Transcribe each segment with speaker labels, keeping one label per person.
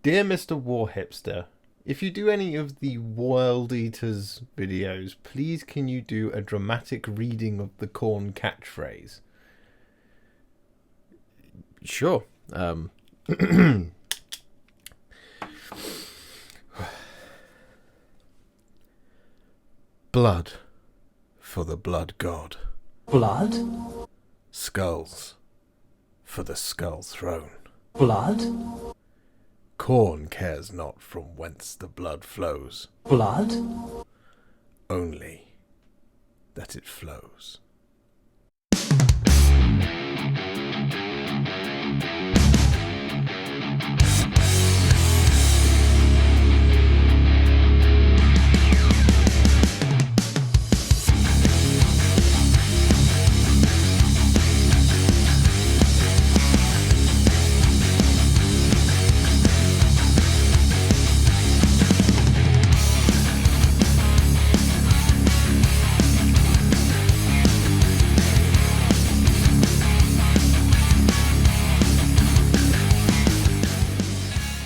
Speaker 1: Dear Mr. Warhipster, if you do any of the World Eaters videos, please can you do a dramatic reading of the Khorne catchphrase? Sure. Blood for the blood god.
Speaker 2: Blood?
Speaker 1: Skulls for the skull throne.
Speaker 2: Blood?
Speaker 1: Khorne cares not from whence the blood flows,
Speaker 2: Blood?
Speaker 1: only that it flows.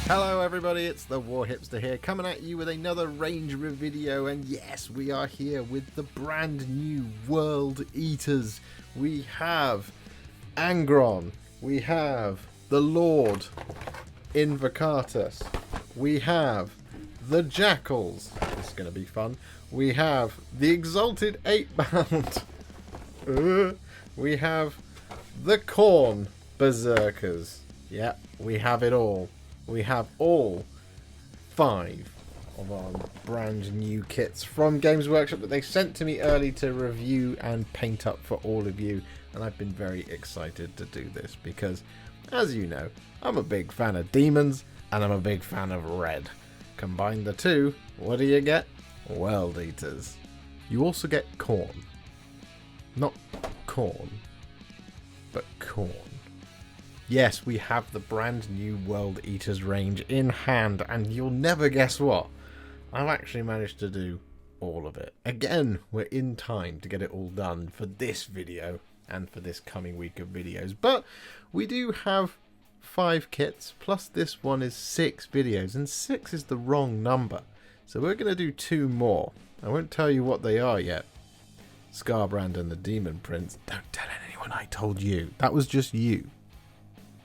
Speaker 1: Hello everybody, it's the Warhipster here, coming at you with another Ranger video, and yes, we are here with the brand new World Eaters. We have Angron, we have the Lord Invocatus, we have the Jakhals, this is going to be fun, we have the Exalted Eightbound, we have the Khorne Berzerkers, yeah, we have it all. We have all 5 of our brand new kits from Games Workshop that they sent to me early to review and paint up for all of you. And I've been very excited to do this because, as you know, I'm a big fan of demons and I'm a big fan of red. Combine the two, what do you get? World Eaters. You also get Khorne. Not corn, but Khorne. Yes, we have the brand new World Eaters range in hand, and you'll never guess what. I've actually managed to do all of it. Again, we're in time to get it all done for this video and for this coming week of videos. But we do have 5 kits, plus this one is 6 videos, and 6 is the wrong number. So we're going to do 2 more. I won't tell you what they are yet. Scarbrand and the Demon Prince. Don't tell anyone I told you. That was just you.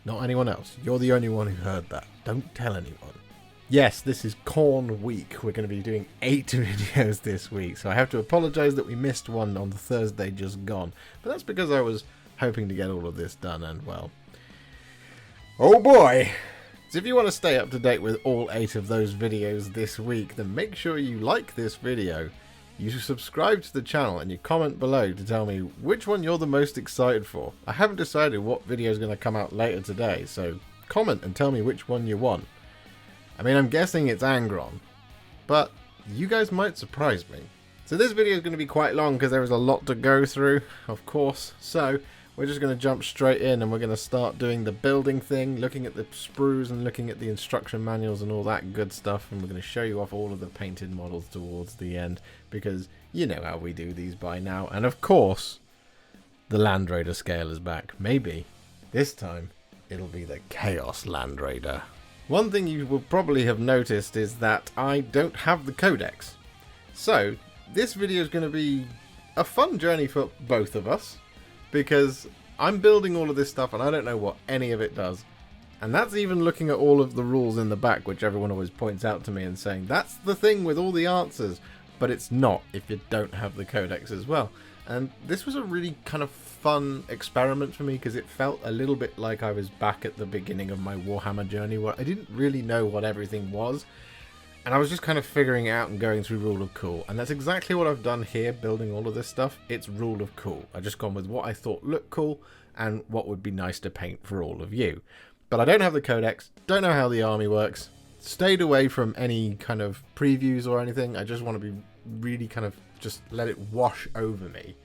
Speaker 1: Not anyone else. You're the only one who heard that. Don't tell anyone. Yes, this is Khorne week. We're going to be doing 8 videos this week. So I have to apologise that we missed one on the Thursday just gone. But that's because I was hoping to get all of this done and, well, oh boy. So if you want to stay up to date with all 8 of those videos this week, then make sure you like this video, you subscribe to the channel, and you comment below to tell me which one you're the most excited for. I haven't decided what video is going to come out later today, so comment and tell me which one you want. I mean, I'm guessing it's Angron, but you guys might surprise me. So this video is going to be quite long because there is a lot to go through, of course, so we're just going to jump straight in and we're going to start doing the building thing, looking at the sprues and looking at the instruction manuals and all that good stuff, and we're going to show you off all of the painted models towards the end, because you know how we do these by now. And of course, the Land Raider scale is back. Maybe this time it'll be the Chaos Land Raider. One thing you will probably have noticed is that I don't have the codex. So this video is going to be a fun journey for both of us, because I'm building all of this stuff and I don't know what any of it does. And that's even looking at all of the rules in the back, which everyone always points out to me and saying, that's the thing with all the answers. But it's not if you don't have the codex as well. And this was a really kind of fun experiment for me, because it felt a little bit like I was back at the beginning of my Warhammer journey, where I didn't really know what everything was. And I was just kind of figuring it out and going through Rule of Cool. And that's exactly what I've done here, building all of this stuff. It's Rule of Cool. I've just gone with what I thought looked cool and what would be nice to paint for all of you. But I don't have the codex, don't know how the army works, stayed away from any kind of previews or anything. I just want to be really kind of just let it wash over me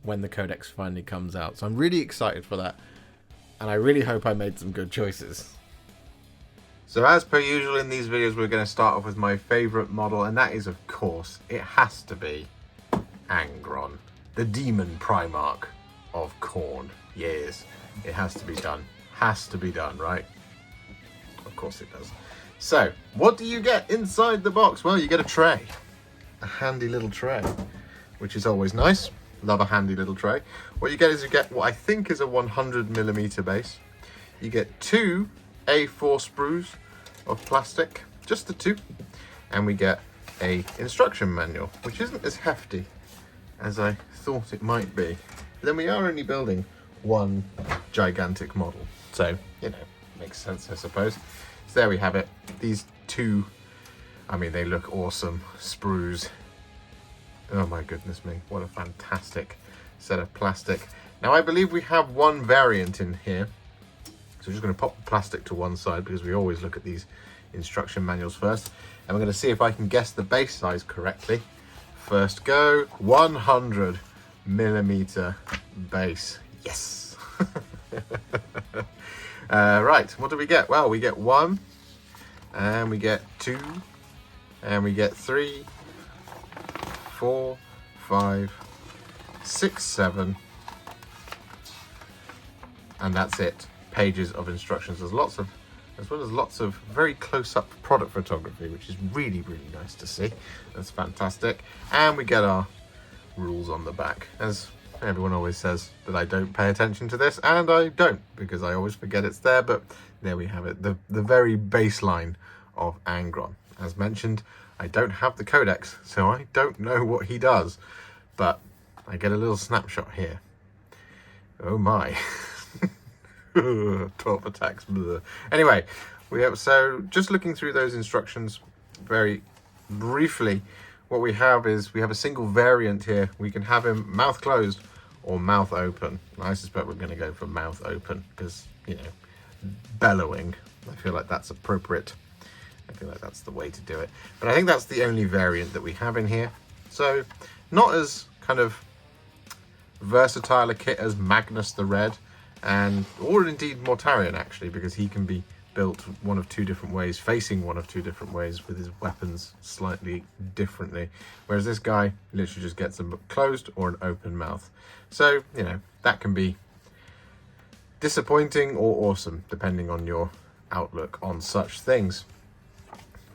Speaker 1: when the codex finally comes out. So I'm really excited for that. And I really hope I made some good choices. So as per usual in these videos, we're going to start off with my favourite model, and that is, of course, it has to be Angron, the Demon Primarch of Khorne. Yes, it has to be done. Has to be done, right? Of course it does. So, what do you get inside the box? Well, you get a tray. A handy little tray, which is always nice. Love a handy little tray. What you get is you get what I think is a 100mm base. You get 2 A4 sprues of plastic, just the 2. And we get a instruction manual, which isn't as hefty as I thought it might be. But then we are only building one gigantic model. So, you know, makes sense, I suppose. So there we have it. These 2, I mean, they look awesome. Sprues. Oh my goodness me, what a fantastic set of plastic. Now I believe we have one variant in here. So we're just going to pop the plastic to one side because we always look at these instruction manuals first. And we're going to see if I can guess the base size correctly. First go, 100mm base. Yes! Right, what do we get? Well, we get 1, and we get 2, and we get 3, 4, 5, 6, 7, and that's it. Pages of instructions. There's lots of, as well as lots of very close-up product photography, which is really, really nice to see. That's fantastic. And we get our rules on the back. As everyone always says that I don't pay attention to this, and I don't, because I always forget it's there, but there we have it. The very baseline of Angron. As mentioned, I don't have the codex, so I don't know what he does, but I get a little snapshot here. Oh my. 12 attacks. Blah. Anyway, so just looking through those instructions very briefly, what we have is we have a single variant here. We can have him mouth closed or mouth open. I suspect we're going to go for mouth open because, you know, bellowing. I feel like that's appropriate. I feel like that's the way to do it. But I think that's the only variant that we have in here. So not as kind of versatile a kit as Magnus the Red, or indeed Mortarion actually, because he can be built one of 2 different ways, facing one of 2 different ways with his weapons slightly differently. Whereas this guy literally just gets them closed or an open mouth. So, you know, that can be disappointing or awesome, depending on your outlook on such things.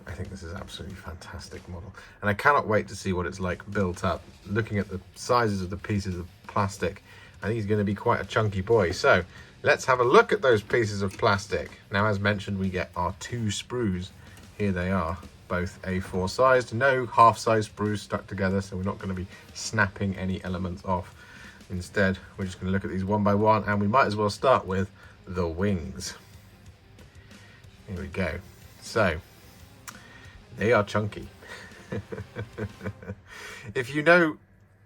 Speaker 1: I think this is absolutely fantastic model. And I cannot wait to see what it's like built up. Looking at the sizes of the pieces of plastic, I think he's going to be quite a chunky boy. So let's have a look at those pieces of plastic. Now, as mentioned, we get our 2 sprues. Here they are, both A4 sized. No half-size sprues stuck together, so we're not going to be snapping any elements off. Instead, we're just going to look at these one by one, and we might as well start with the wings. Here we go. So they are chunky. If you know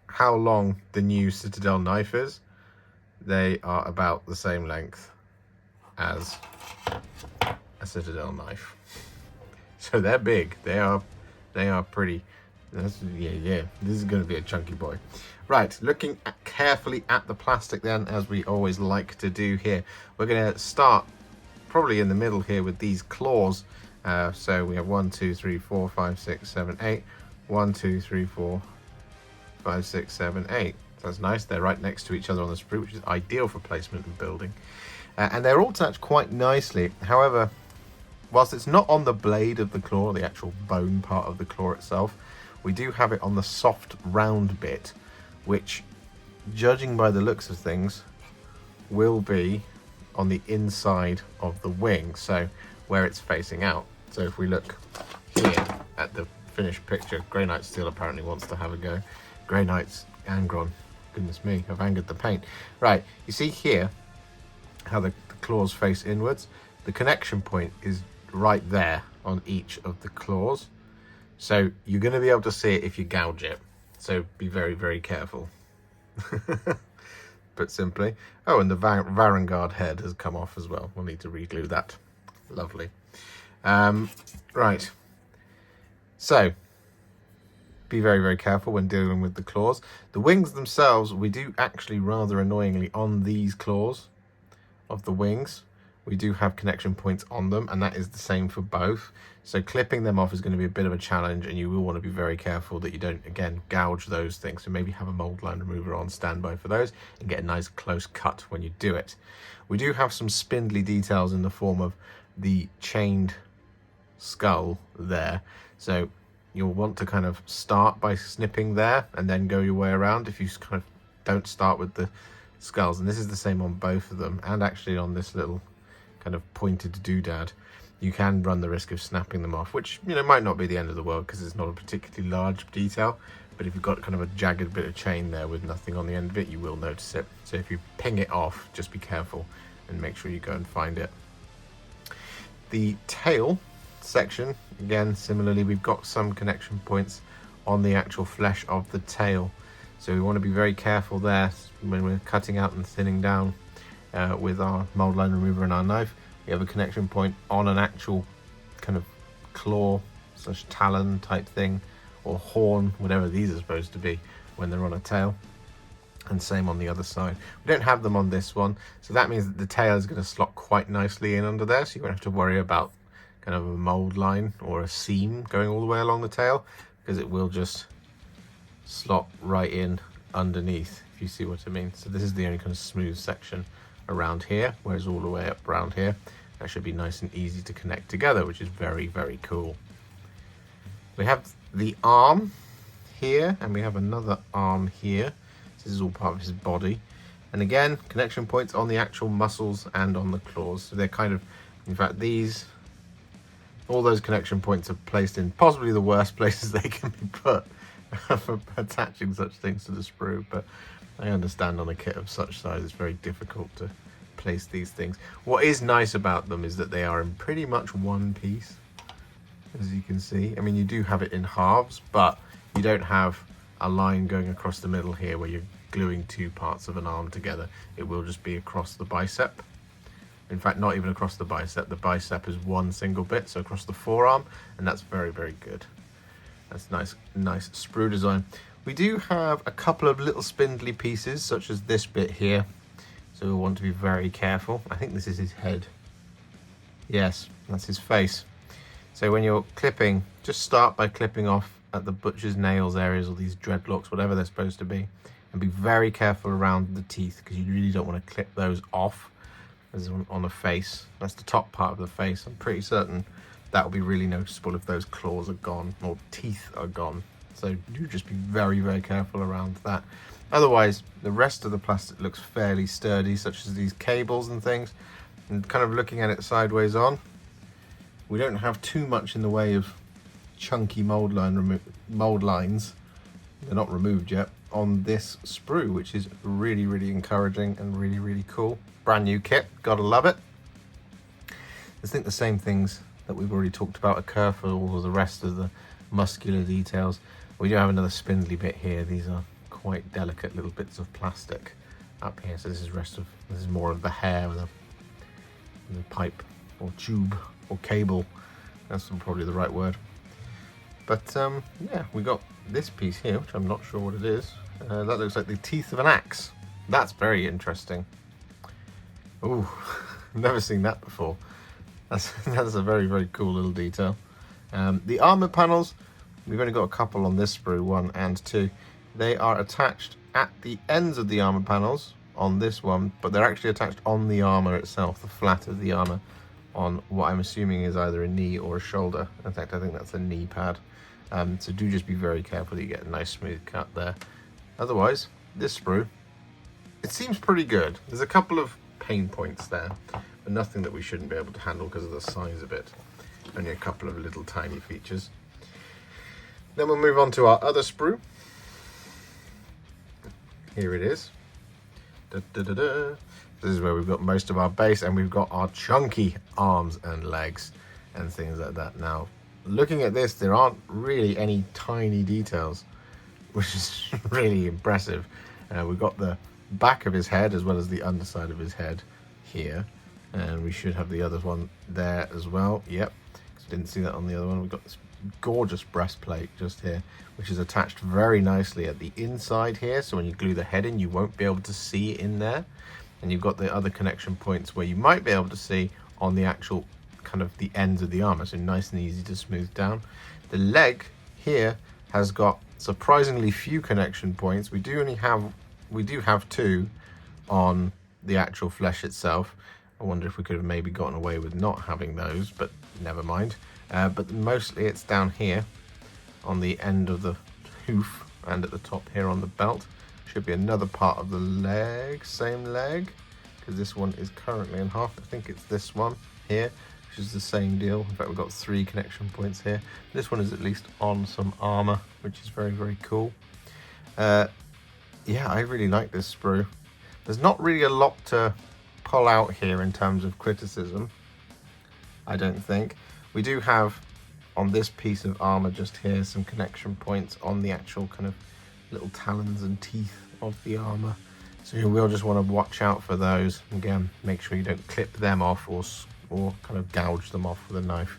Speaker 1: how long the new Citadel knife is, they are about the same length as a Citadel knife. So they're big. They are pretty. Yeah. This is going to be a chunky boy. Right, looking carefully at the plastic then, as we always like to do here. We're going to start probably in the middle here with these claws. So we have 1, 2, 3, 4, 5, 6, 7, 8. 1, 2, 3, 4, 5, 6, 7, 8. That's nice. They're right next to each other on the sprue, which is ideal for placement and building. And they're all attached quite nicely. However, whilst it's not on the blade of the claw, the actual bone part of the claw itself, we do have it on the soft round bit, which, judging by the looks of things, will be on the inside of the wing, so where it's facing out. So if we look here at the finished picture, Grey Knight Steel apparently wants to have a go. Grey Knight's Angron. Goodness me, I've angered the paint. Right, you see here how the claws face inwards? The connection point is right there on each of the claws. So you're going to be able to see it if you gouge it. So be very, very careful. Put simply. Oh, and the Varangard head has come off as well. We'll need to re-glue that. Lovely. Right. So be very, very careful when dealing with the claws. The wings themselves, we do actually rather annoyingly on these claws of the wings, we do have connection points on them, and that is the same for both. So clipping them off is going to be a bit of a challenge, and you will want to be very careful that you don't, again, gouge those things. So maybe have a mold line remover on standby for those and get a nice close cut when you do it. We do have some spindly details in the form of the chained skull there. So you'll want to kind of start by snipping there and then go your way around if you kind of don't start with the skulls. And this is the same on both of them, and actually on this little kind of pointed doodad. You can run the risk of snapping them off, which, you know, might not be the end of the world because it's not a particularly large detail. But if you've got kind of a jagged bit of chain there with nothing on the end of it, you will notice it. So if you ping it off, just be careful and make sure you go and find it. The tail section, again, similarly, we've got some connection points on the actual flesh of the tail. So we want to be very careful there when we're cutting out and thinning down with our mold line remover and our knife. We have a connection point on an actual kind of claw / talon type thing, or horn, whatever these are supposed to be when they're on a tail. And same on the other side. We don't have them on this one, so that means that the tail is going to slot quite nicely in under there, so you won't have to worry about kind of a mold line or a seam going all the way along the tail, because it will just slot right in underneath, if you see what I mean. So this is the only kind of smooth section around here, whereas all the way up around here, that should be nice and easy to connect together, which is very, very cool. We have the arm here, and we have another arm here. This is all part of his body. And again, connection points on the actual muscles and on the claws. So they're kind of, in fact, all those connection points are placed in possibly the worst places they can be put for attaching such things to the sprue. But I understand on a kit of such size, it's very difficult to place these things. What is nice about them is that they are in pretty much one piece, as you can see. I mean, you do have it in halves, but you don't have a line going across the middle here where you're gluing two parts of an arm together. It will just be across the bicep. In fact, not even across the bicep. The bicep is one single bit, so across the forearm, and that's very, very good. That's nice sprue design. We do have a couple of little spindly pieces, such as this bit here, so we'll want to be very careful. I think this is his head. Yes, that's his face. So when you're clipping, just start by clipping off at the butcher's nails areas, or these dreadlocks, whatever they're supposed to be, and be very careful around the teeth, because you really don't want to clip those off as on a face. That's the top part of the face. I'm pretty certain that will be really noticeable if those claws are gone or teeth are gone. So do just be very, very careful around that. Otherwise, the rest of the plastic looks fairly sturdy, such as these cables and things. And kind of looking at it sideways on, we don't have too much in the way of chunky mold lines. They're not removed yet on this sprue, which is really, really encouraging and really, really cool. Brand new kit, gotta love it. I think the same things that we've already talked about occur for all of the rest of the muscular details. We do have another spindly bit here. These are quite delicate little bits of plastic up here. So this is more of the hair with a pipe or tube or cable. That's probably the right word. But yeah, we got this piece here, which I'm not sure what it is. That looks like the teeth of an axe. That's very interesting. Ooh, never seen that before. That's a very, very cool little detail. The armor panels, we've only got a couple on this sprue, 1 and 2. They are attached at the ends of the armor panels on this one, but they're actually attached on the armor itself, the flat of the armor, on what I'm assuming is either a knee or a shoulder. In fact, I think that's a knee pad. So do just be very careful that you get a nice smooth cut there. Otherwise, this sprue, it seems pretty good. There's a couple of pain points there, but nothing that we shouldn't be able to handle because of the size of it. Only a couple of little tiny features. Then we'll move on to our other sprue. Here it is. Da, da, da, da. This is where we've got most of our base, and we've got our chunky arms and legs and things like that. Now, looking at this, there aren't really any tiny details, which is really impressive. We've got the back of his head as well as the underside of his head here, and we should have the other one there as well. Yep, didn't see that on the other one. We've got this gorgeous breastplate just here, which is attached very nicely at the inside here, so when you glue the head in, you won't be able to see in there. And you've got the other connection points where you might be able to see on the actual kind of the ends of the armor, so nice and easy to smooth down. The leg here has got surprisingly few connection points. We do have 2 on the actual flesh itself, I wonder if we could have maybe gotten away with not having those, but never mind. But mostly it's down here on the end of the hoof and at the top here on the belt. Should be another part of the leg, same leg, because this one is currently in half. I think it's this one here, which is the same deal. In fact, we've got 3 connection points here. This one is at least on some armor, which is very, very cool. Yeah, I really like this sprue. There's not really a lot to pull out here in terms of criticism, I don't think. We do have on this piece of armor just here some connection points on the actual kind of little talons and teeth of the armor, so you will just want to watch out for those. Again, make sure you don't clip them off or kind of gouge them off with a knife.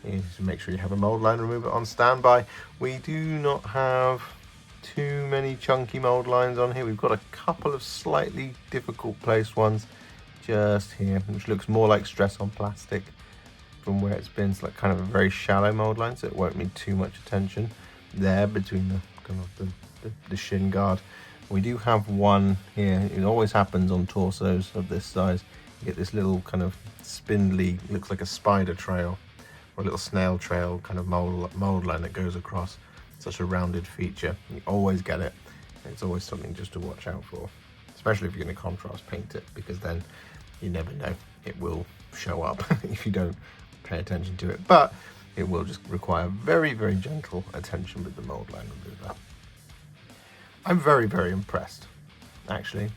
Speaker 1: You need to make sure you have a mold line remover on standby. We do not have too many chunky mold lines on here. We've got a couple of slightly difficult placed ones just here, which looks more like stress on plastic from where it's been. It's like kind of a very shallow mold line, so it won't need too much attention there between the kind of the shin guard. We do have one here. It always happens on torsos of this size. You get this little kind of spindly, looks like a spider trail or a little snail trail kind of mold line that goes across such a rounded feature. You always get it. It's always something just to watch out for, especially if you're going to contrast paint it, because then you never know, it will show up if you don't pay attention to it. But it will just require very, very gentle attention with the mold line remover. I'm very, very impressed, actually.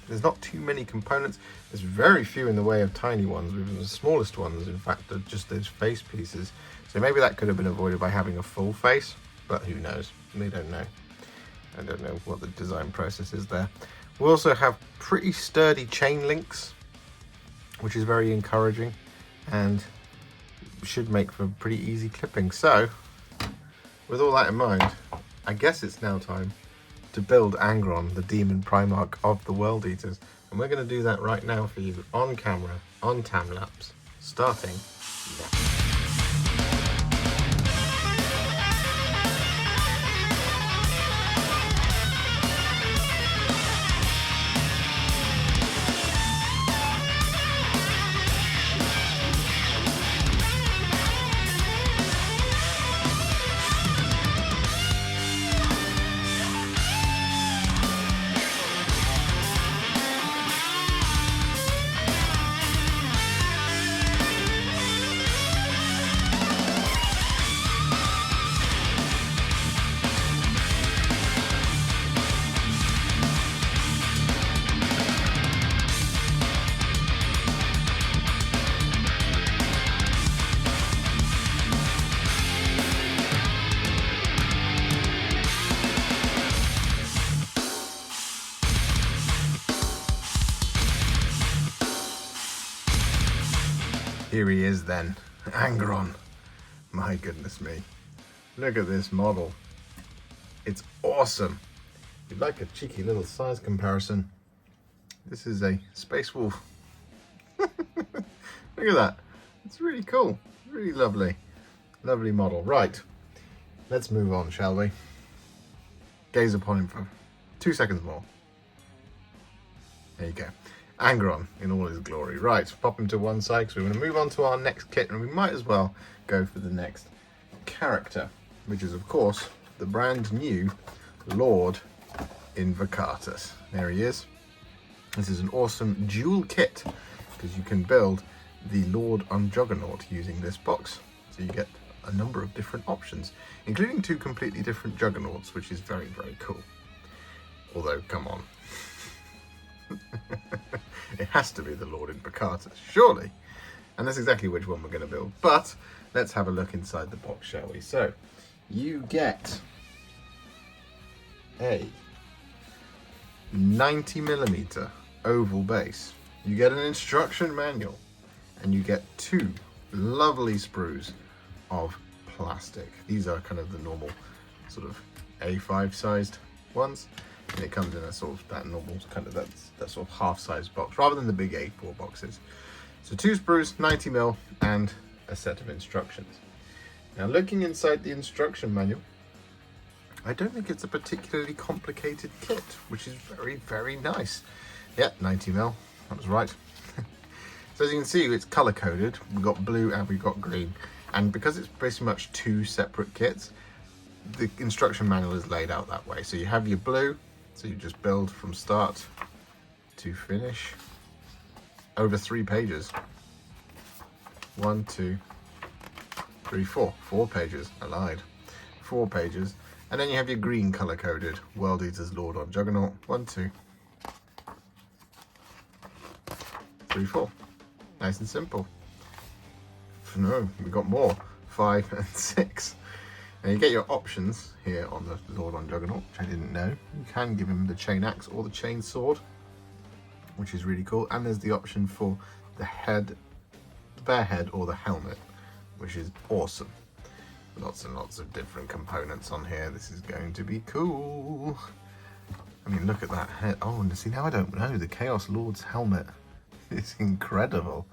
Speaker 1: There's not too many components. There's very few in the way of tiny ones. Even the smallest ones, in fact, are just those face pieces. So maybe that could have been avoided by having a full face, but who knows? We don't know. I don't know what the design process is there. We also have pretty sturdy chain links, which is very encouraging and should make for pretty easy clipping. So, with all that in mind, I guess it's now time to build Angron, the Demon Primarch of the World Eaters. And we're going to do that right now for you on camera, on time-lapse, starting now. Here he is then, Angron. My goodness me. Look at this model. It's awesome. If you'd like a cheeky little size comparison, this is a Space Wolf. Look at that. It's really cool. Really lovely. Lovely model. Right. Let's move on, shall we? Gaze upon him for 2 seconds more. There you go. Angron in all his glory. Right, pop him to one side because we're going to move on to our next kit, and we might as well go for the next character, which is of course the brand new Lord Invocatus. There he is. This is an awesome dual kit because you can build the Lord Juggernaut using this box. So you get a number of different options, including 2 completely different Juggernauts, which is very, very cool. Although, come on. It has to be the Lord Invocatus, surely. And that's exactly which one we're going to build. But let's have a look inside the box, shall we? So, you get a 90mm oval base. You get an instruction manual. And you get 2 lovely sprues of plastic. These are kind of the normal sort of A5 sized ones. And it comes in a sort of that normal kind of that sort of half-sized box rather than the big A4 boxes. So 2 sprues, 90mm, and a set of instructions. Now, looking inside the instruction manual, I don't think it's a particularly complicated kit, which is very, very nice. Yeah, 90mm, that was right. So as you can see, it's color coded. We've got blue and we've got green. And because it's pretty much two separate kits, the instruction manual is laid out that way. So you have your blue, so you just build from start to finish over 3 pages. 1, 2, 3, 4. 4 pages. I lied. 4 pages. And then you have your green color coded World Eater's Lord on Juggernaut. 1, 2, 3, 4. Nice and simple. No, we got more. 5 and 6. And you get your options here on the Lord on Juggernaut, which I didn't know. You can give him the chain axe or the chain sword, which is really cool. And there's the option for the head, the bare head, or the helmet, which is awesome. Lots and lots of different components on here. This is going to be cool. I mean, look at that head. Oh, and see, now I don't know. The Chaos Lord's helmet is incredible.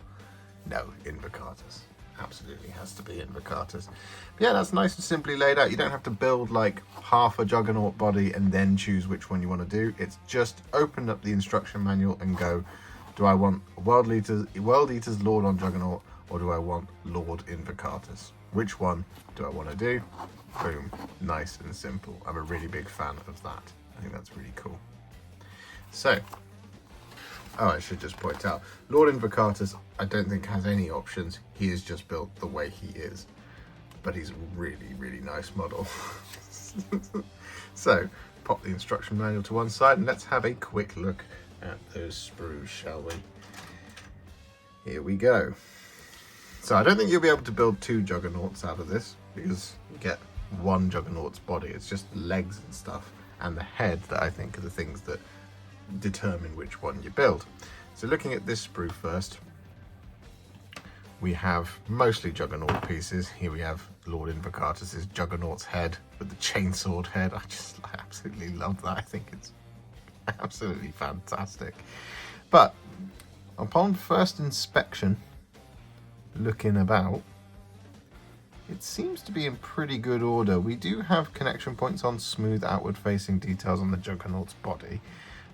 Speaker 1: No, Invocatus. Absolutely has to be Invocatus. But yeah, that's nice and simply laid out. You don't have to build like half a Juggernaut body and then choose which one you want to do. It's just open up the instruction manual and go, do I want World Eater's Lord on Juggernaut, or do I want Lord Invocatus? Which one do I want to do? Boom. Nice and simple. I'm a really big fan of that. I think that's really cool. So, oh, I should just point out, Lord Invocatus, I don't think has any options. He is just built the way he is. But he's a really, really nice model. So, pop the instruction manual to one side and let's have a quick look at those sprues, shall we? Here we go. So I don't think you'll be able to build 2 Juggernauts out of this, because you get 1 Juggernaut's body. It's just the legs and stuff, and the head that I think are the things that determine which one you build. So looking at this sprue first, we have mostly Juggernaut pieces. Here we have Lord Invocatus' Juggernaut's head with the chainsword head. I absolutely love that. I think it's absolutely fantastic. But upon first inspection, looking about, it seems to be in pretty good order. We do have connection points on smooth outward facing details on the Juggernaut's body.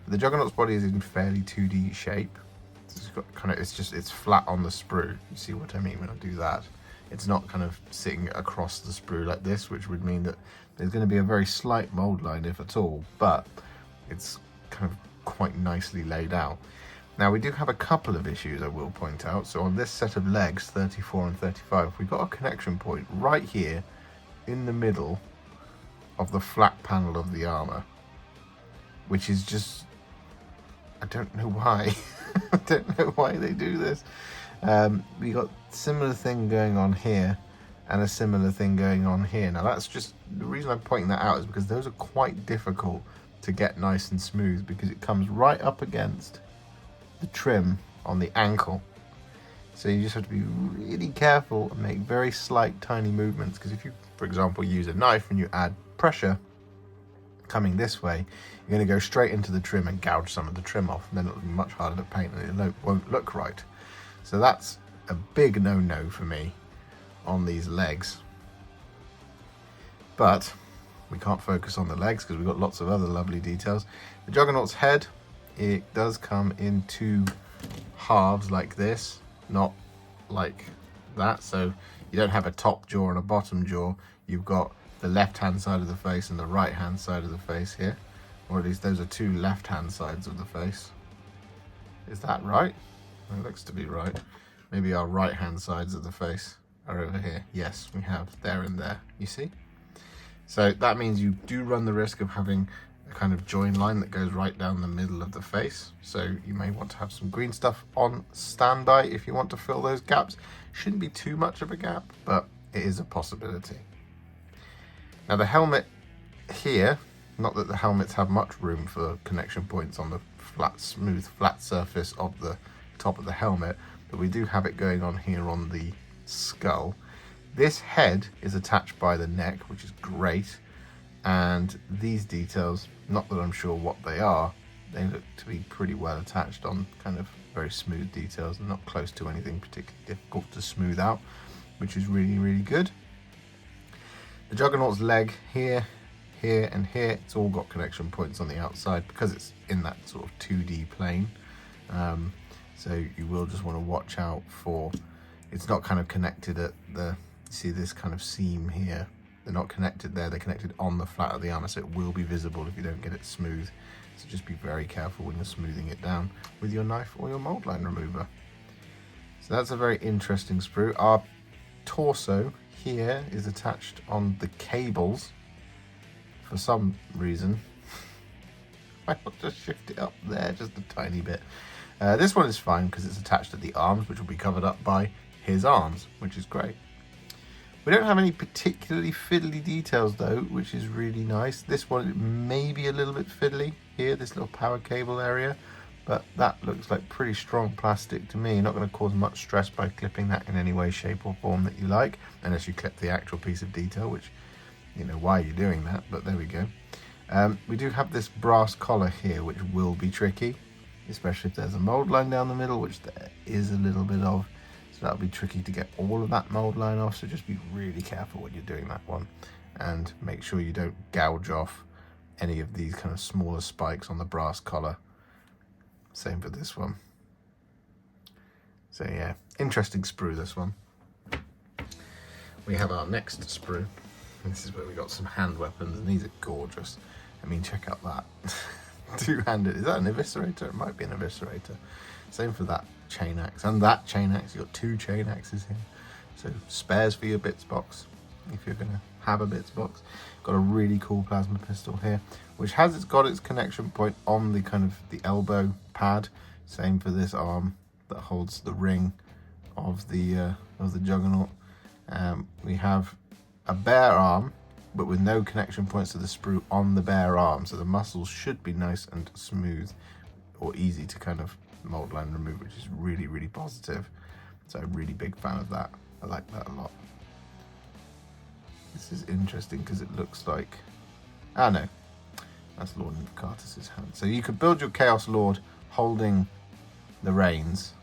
Speaker 1: But the Juggernaut's body is in fairly 2D shape. It's got kind of, it's flat on the sprue. You see what I mean when I do that? It's not kind of sitting across the sprue like this, which would mean that there's going to be a very slight mold line, if at all, but it's kind of quite nicely laid out. Now we do have a couple of issues I will point out. So on this set of legs, 34 and 35, we've got a connection point right here in the middle of the flat panel of the armor, which is just, I don't know why. I don't know why they do this. We got similar thing going on here and a similar thing going on here. Now that's just, the reason I'm pointing that out is because those are quite difficult to get nice and smooth, because it comes right up against the trim on the ankle. So you just have to be really careful and make very slight tiny movements, because if you, for example, use a knife and you add pressure coming this way, you're going to go straight into the trim and gouge some of the trim off, and then it'll be much harder to paint and it won't look right. So that's a big no-no for me on these legs. But we can't focus on the legs because we've got lots of other lovely details. The Juggernaut's head, it does come in 2 halves like this, not like that. So you don't have a top jaw and a bottom jaw. You've got the left hand side of the face and the right hand side of the face here, or at least those are 2 left hand sides of the face. Is that right? It looks to be right. Maybe our right hand sides of the face are over here. Yes, we have there and there, you see? So that means you do run the risk of having a kind of join line that goes right down the middle of the face. So you may want to have some green stuff on standby if you want to fill those gaps. Shouldn't be too much of a gap, but it is a possibility. Now the helmet here, not that the helmets have much room for connection points on the flat, smooth, flat surface of the top of the helmet, but we do have it going on here on the skull. This head is attached by the neck, which is great, and these details, not that I'm sure what they are, they look to be pretty well attached on kind of very smooth details and not close to anything particularly difficult to smooth out, which is really, really good. The Juggernaut's leg here, here and here, it's all got connection points on the outside because it's in that sort of 2D plane. So you will just want to watch out for, it's not kind of connected at the, see this kind of seam here. They're not connected there, they're connected on the flat of the armor, so it will be visible if you don't get it smooth. So just be very careful when you're smoothing it down with your knife or your mold line remover. So that's a very interesting sprue. Our torso here is attached on the cables for some reason. Why not just shift it up there just a tiny bit? This one is fine because it's attached at the arms, which will be covered up by his arms, which is great. We don't have any particularly fiddly details though, which is really nice. This one may be a little bit fiddly here, this little power cable area, but that looks like pretty strong plastic to me. Not going to cause much stress by clipping that in any way, shape or form that you like, unless you clip the actual piece of detail, which, you know, why you're doing that, but there we go. We do have this brass collar here, which will be tricky, especially if there's a mold line down the middle, which there is a little bit of. So that'll be tricky to get all of that mold line off, so just be really careful when you're doing that one, and make sure you don't gouge off any of these kind of smaller spikes on the brass collar. Same for this one. So yeah, interesting sprue, this one. We have our next sprue. This is where we got some hand weapons, and these are gorgeous. I mean, check out that. Two-handed. Is that an eviscerator? It might be an eviscerator. Same for that chain axe and that chain axe. You've got two chain axes here, so spares for your bits box if you're going to have a bits box. Got a really cool plasma pistol here, which has got its connection point on the kind of the elbow pad. Same for this arm that holds the ring of the juggernaut. We have a bare arm, but with no connection points to the sprue on the bare arm, so the muscles should be nice and smooth or easy to kind of mold line remove, which is really, really positive. So I'm really big fan of that. I like that a lot. This is interesting because it looks like, no, that's Lord Invocatus' hand. So you could build your Chaos Lord holding the reins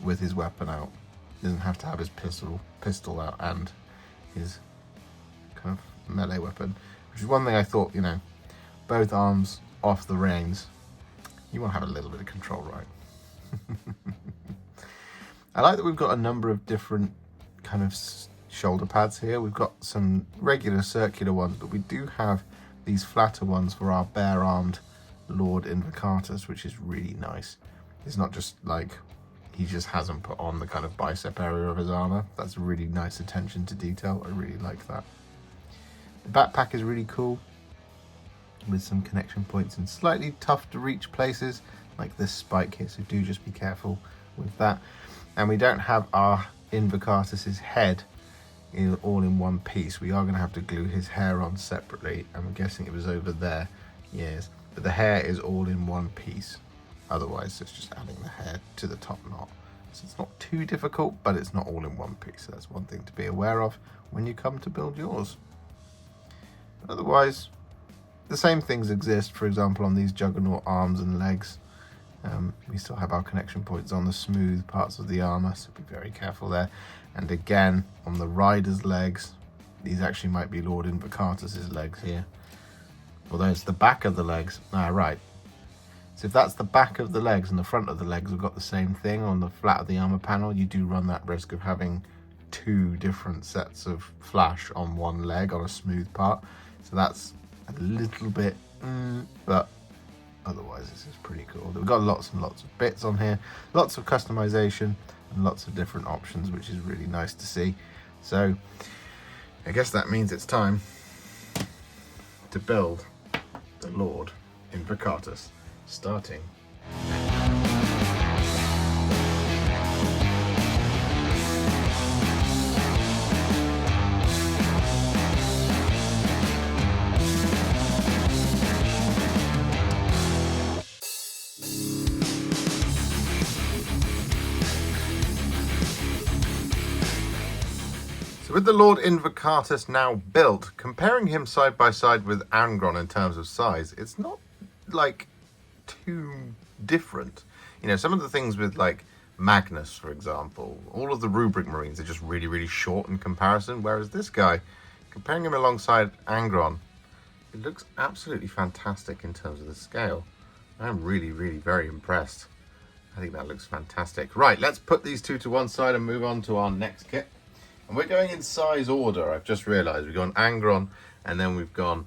Speaker 1: with his weapon out. He doesn't have to have his pistol out and his kind of melee weapon, which is one thing I thought, you know, both arms off the reins. You want to have a little bit of control, right? I like that we've got a number of different kind of shoulder pads here. We've got some regular circular ones, but we do have these flatter ones for our bare-armed Lord Invocatus, which is really nice. It's not just like he just hasn't put on the kind of bicep area of his armor. That's really nice attention to detail. I really like that. The backpack is really cool, with some connection points in slightly tough to reach places like this spike here, so do just be careful with that. And we don't have our Invocatus's head all in one piece. We are going to have to glue his hair on separately. I'm guessing it was over there, yes, but the hair is all in one piece. Otherwise it's just adding the hair to the top knot, so it's not too difficult, but it's not all in one piece. So that's one thing to be aware of when you come to build yours. But otherwise, the same things exist, for example, on these juggernaut arms and legs. We still have our connection points on the smooth parts of the armor, so be very careful there. And again, on the rider's legs, these actually might be Lord Invocatus's legs here. Although it's the back of the legs. Right. So if that's the back of the legs and the front of the legs have got the same thing on the flat of the armor panel, you do run that risk of having two different sets of flash on one leg on a smooth part. So that's a little bit, but otherwise this is pretty cool. We've got lots and lots of bits on here, lots of customization and lots of different options, which is really nice to see. So I guess that means it's time to build the Lord Invocatus, starting with the Lord Invocatus now built, comparing him side by side with Angron in terms of size, it's not like too different. You know, some of the things with like Magnus, for example, all of the Rubric Marines are just really, really short in comparison, whereas this guy, comparing him alongside Angron, it looks absolutely fantastic in terms of the scale. I'm really, really very impressed. I think that looks fantastic. Right, let's put these two to one side and move on to our next kit. And we're going in size order. I've just realised we've gone Angron, and then we've gone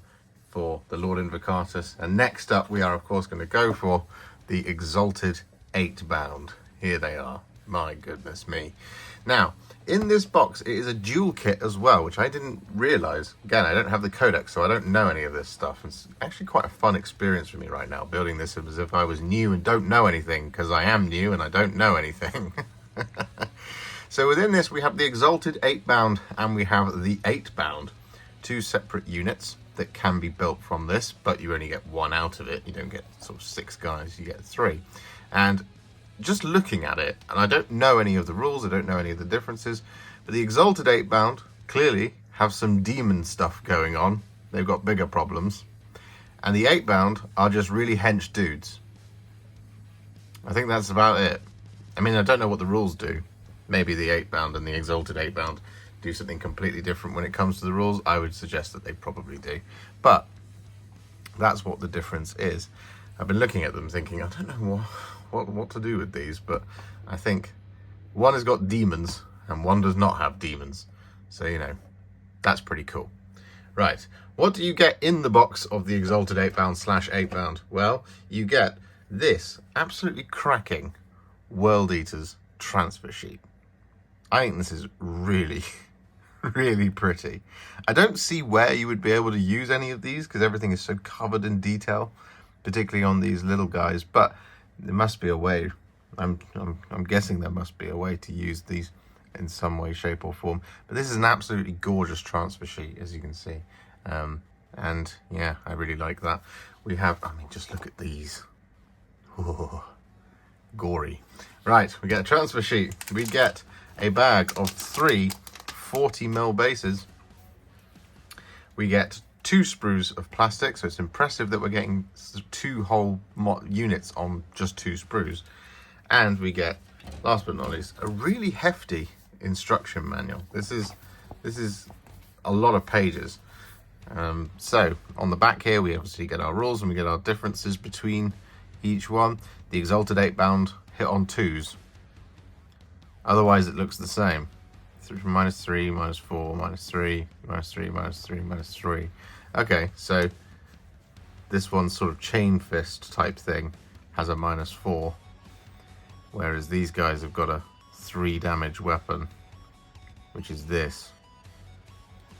Speaker 1: for the Lord Invocatus. And next up, we are, of course, going to go for the Exalted Eightbound. Here they are. My goodness me. Now, in this box, it is a dual kit as well, which I didn't realise. Again, I don't have the codex, so I don't know any of this stuff. It's actually quite a fun experience for me right now, building this as if I was new and don't know anything, because I am new and I don't know anything. So within this, we have the Exalted Eightbound and we have the Eightbound. Two separate units that can be built from this, but you only get one out of it. You don't get sort of 6 guys, you get 3. And just looking at it, and I don't know any of the rules, I don't know any of the differences, but the Exalted Eightbound clearly have some demon stuff going on. They've got bigger problems. And the Eightbound are just really hench dudes. I think that's about it. I mean, I don't know what the rules do. Maybe the Eightbound and the Exalted Eightbound do something completely different when it comes to the rules. I would suggest that they probably do. But that's what the difference is. I've been looking at them thinking, I don't know what to do with these, but I think one has got demons and one does not have demons. So, you know, that's pretty cool. Right, what do you get in the box of the Exalted Eightbound / Eightbound? Well, you get this absolutely cracking World Eaters transfer sheet. I think this is really, really pretty. I don't see where you would be able to use any of these because everything is so covered in detail, particularly on these little guys, but there must be a way. I'm guessing there must be a way to use these in some way, shape or form. But this is an absolutely gorgeous transfer sheet, as you can see. And yeah, I really like that. We have, I mean, just look at these. Oh, gory. Right, we get a transfer sheet. We get a bag of 3 40mm bases. We get 2 sprues of plastic, so it's impressive that we're getting 2 whole units on just 2 sprues. And we get, last but not least, a really hefty instruction manual. This is a lot of pages. So on the back here, we obviously get our rules and we get our differences between each one. The Exalted Eightbound hit on 2s. Otherwise, it looks the same. -3, -4, -3, -3, -3, -3. Okay, so this one's sort of chain fist type thing has a -4, whereas these guys have got a 3 damage weapon, which is this.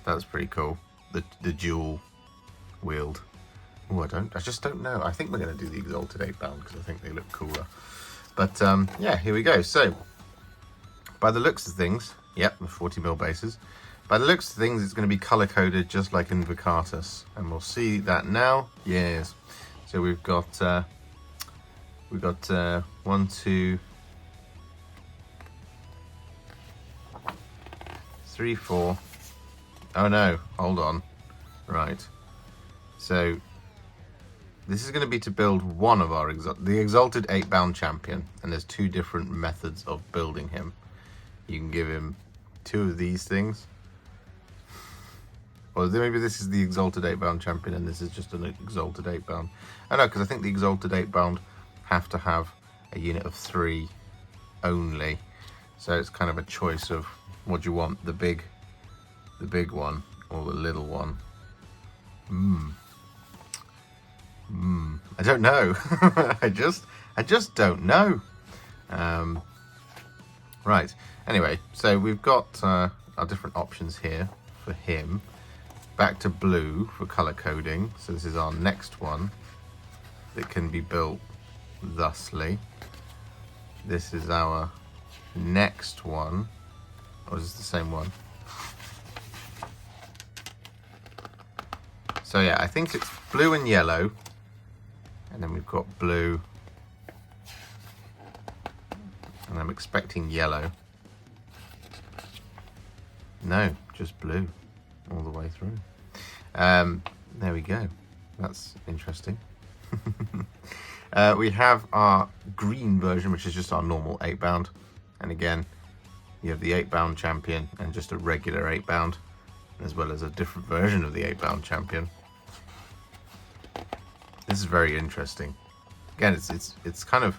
Speaker 1: That's pretty cool. The dual wield. Oh, I just don't know. I think we're going to do the Exalted Eightbound because I think they look cooler. But yeah, here we go. So by the looks of things, yep, the 40mm bases. By the looks of things, it's going to be color coded just like Invocatus, and we'll see that now. Yes. So we've got 1, 2, 3, 4. Oh no, hold on. Right. So this is going to be to build one of our the Exalted Eightbound champion, and there's 2 different methods of building him. You can give him 2 of these things. Or maybe this is the Exalted Eightbound champion and this is just an Exalted Eightbound. I know, because I think the Exalted Eightbound have to have a unit of 3 only. So it's kind of a choice of what do you want, the big one or the little one. I don't know. I just don't know. Right. Anyway, so we've got our different options here for him. Back to blue for color coding. So this is our next one that can be built thusly. This is our next one. Or is this the same one? So yeah, I think it's blue and yellow. And then we've got blue. And I'm expecting yellow. No, just blue all the way through. There we go. That's interesting. We have our green version, which is just our normal 8-bound. And again, you have the 8-bound champion and just a regular 8-bound, as well as a different version of the 8-bound champion. This is very interesting. Again, it's kind of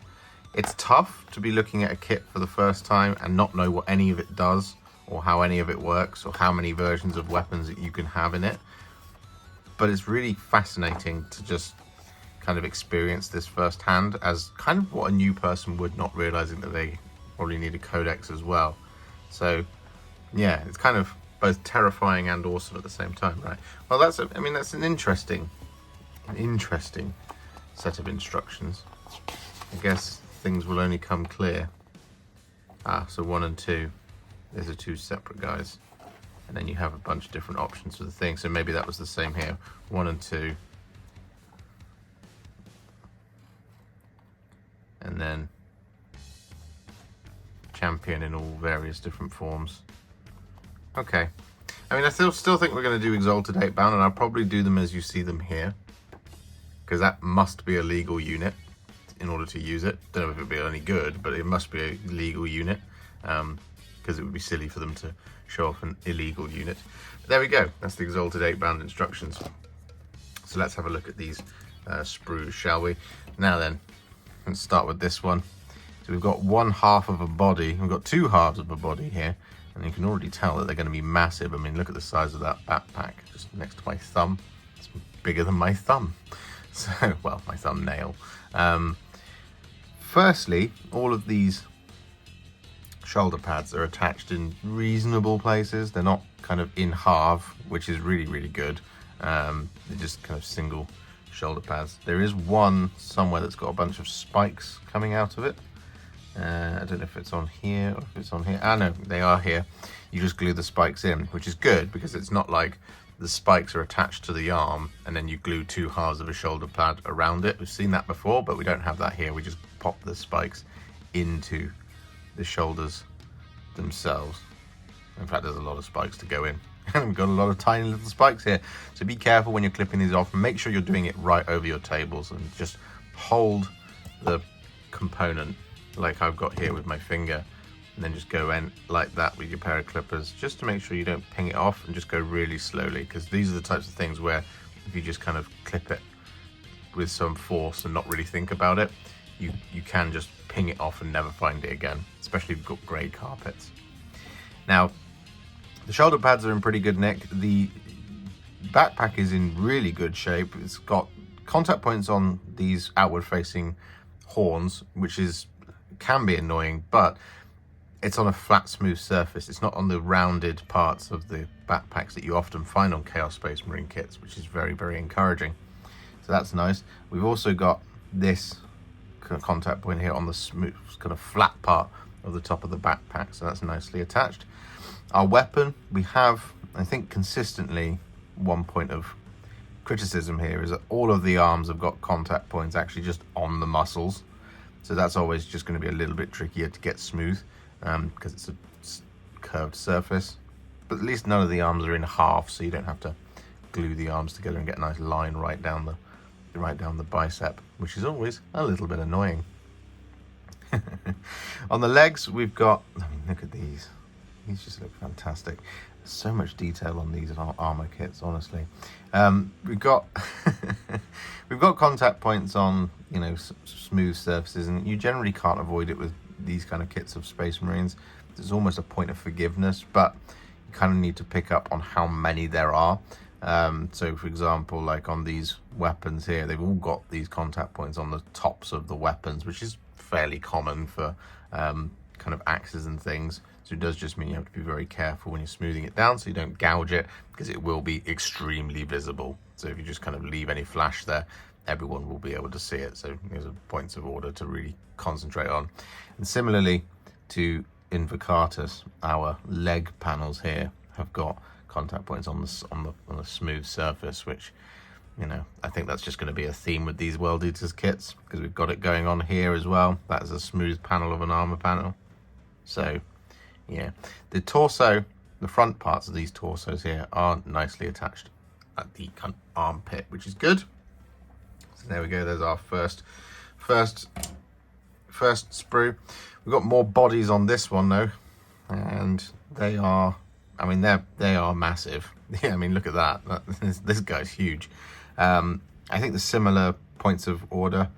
Speaker 2: It's tough to be looking at a kit for the first time and not know what any of it does, or how any of it works, or how many versions of weapons that you can have in it. But it's really fascinating to just kind of experience this firsthand as kind of what a new person would, not realizing that they probably need a codex as well. So yeah, it's kind of both terrifying and awesome at the same time, right? Well, that's an interesting set of instructions. I guess things will only come clear. So 1 and 2, those are 2 separate guys, and then you have a bunch of different options for the thing. So maybe that was the same here. 1 and 2, and then champion in all various different forms. Okay, I mean, I still think we're going to do Exalted Eightbound, and I'll probably do them as you see them here, because that must be a legal unit in order to use it. Don't know if it'll be any good, but it must be a legal unit, because it would be silly for them to show off an illegal unit. But there we go, that's the Exalted Eightbound instructions. So let's have a look at these sprues, shall we? Now then, let's start with this one. So we've got 1/2 of a body, we've got 2 halves of a body here, and you can already tell that they're going to be massive. I mean, look at the size of that backpack, just next to my thumb. It's bigger than my thumb. So, well, my thumbnail. Firstly, all of these shoulder pads are attached in reasonable places. They're not kind of in half, which is really, really good. They're just kind of single shoulder pads. There is one somewhere that's got a bunch of spikes coming out of it. I don't know if it's on here or if it's on here. Ah, no, they are here. You just glue the spikes in, which is good because it's not like the spikes are attached to the arm and then you glue 2 halves of a shoulder pad around it. We've seen that before, but we don't have that here. We just pop the spikes into the shoulders themselves. In fact, there's a lot of spikes to go in. And we've got a lot of tiny little spikes here. So be careful when you're clipping these off. Make sure you're doing it right over your tables and just hold the component like I've got here with my finger, and then just go in like that with your pair of clippers, just to make sure you don't ping it off, and just go really slowly, because these are the types of things where if you just kind of clip it with some force and not really think about it, you can just ping it off and never find it again, especially if you've got grey carpets. Now, the shoulder pads are in pretty good nick. The backpack is in really good shape. It's got contact points on these outward facing horns, which can be annoying, but it's on a flat, smooth surface. It's not on the rounded parts of the backpacks that you often find on Chaos Space Marine kits, which is very, very encouraging. So that's nice. We've also got this kind of contact point here on the smooth, kind of flat part of the top of the backpack, so that's nicely attached. Our weapon, we have, I think, consistently one point of criticism here is that all of the arms have got contact points actually just on the muscles. So that's always just going to be a little bit trickier to get smooth because it's a curved surface. But at least none of the arms are in half, so you don't have to glue the arms together and get a nice line right down the bicep, which is always a little bit annoying. On the legs, we've got, I mean, look at these. These just look fantastic. There's so much detail on these armor kits, honestly. We've got we've got contact points on, you know, smooth surfaces, and you generally can't avoid it with these kind of kits of Space Marines. There's almost a point of forgiveness, but you kind of need to pick up on how many there are. So for example, like on these weapons here, they've all got these contact points on the tops of the weapons, which is fairly common for kind of axes and things. So it does just mean you have to be very careful when you're smoothing it down so you don't gouge it, because it will be extremely visible. So if you just kind of leave any flash there, everyone will be able to see it. So these are points of order to really concentrate on. And similarly to Invocatus, our leg panels here have got contact points on the smooth surface, which, you know, I think that's just going to be a theme with these World Eaters kits, because we've got it going on here as well. That is a smooth panel of an armor panel. So yeah, the torso, the front parts of these torsos here are nicely attached at the armpit, which is good. So there we go, there's our first sprue. We've got more bodies on this one though, and they are, I mean, they are massive. Yeah, I mean, look at that. This guy's huge. I think the similar points of order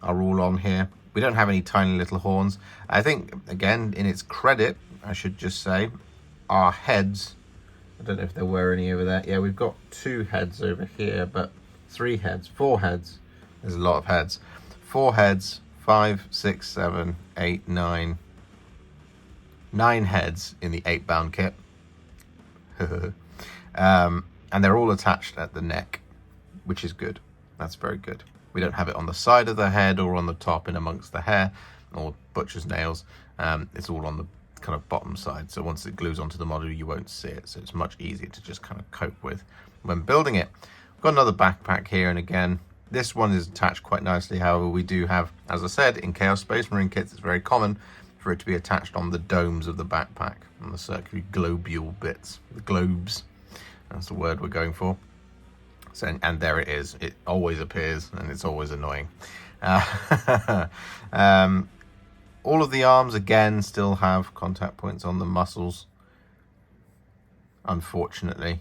Speaker 2: are all on here. We don't have any tiny little horns. I think, again, in its credit, I should just say, our heads, I don't know if there were any over there. Yeah, we've got 2 heads over here, but 3 heads, 4 heads. There's a lot of heads. 4 heads, 5, 6, 7, 8, 9. 9 heads in the 8-bound kit. And they're all attached at the neck, which is good. That's very good. We don't have it on the side of the head or on the top in amongst the hair or butcher's nails. It's all on the kind of bottom side. So once it glues onto the model, you won't see it. So it's much easier to just kind of cope with when building it. We've got another backpack here. And again, this one is attached quite nicely. However, we do have, as I said, in Chaos Space Marine kits, it's very common for it to be attached on the domes of the backpack, on the circular globule bits, the globes. That's the word we're going for. So, and there it is. It always appears, and it's always annoying. All of the arms, again, still have contact points on the muscles, unfortunately.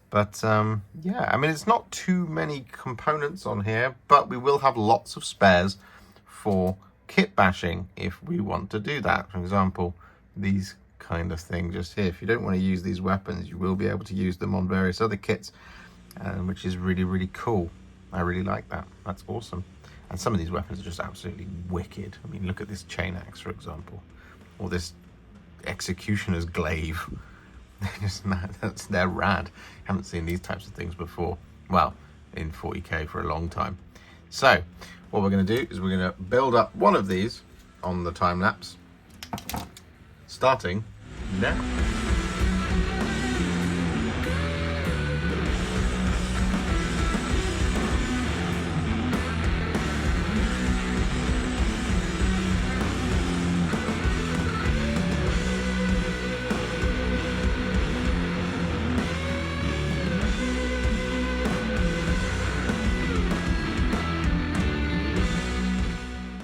Speaker 2: But, yeah, I mean, it's not too many components on here, but we will have lots of spares for kit bashing if we want to do that. For example, these kind of thing just here. If you don't want to use these weapons, you will be able to use them on various other kits, which is really, really cool. I really like that. That's awesome. And some of these weapons are just absolutely wicked. I mean, look at this chain axe, for example, or this executioner's glaive. They're just mad. They're rad. Haven't seen these types of things before. Well, in 40k for a long time. So what we're going to do is we're going to build up one of these on the time lapse, starting now.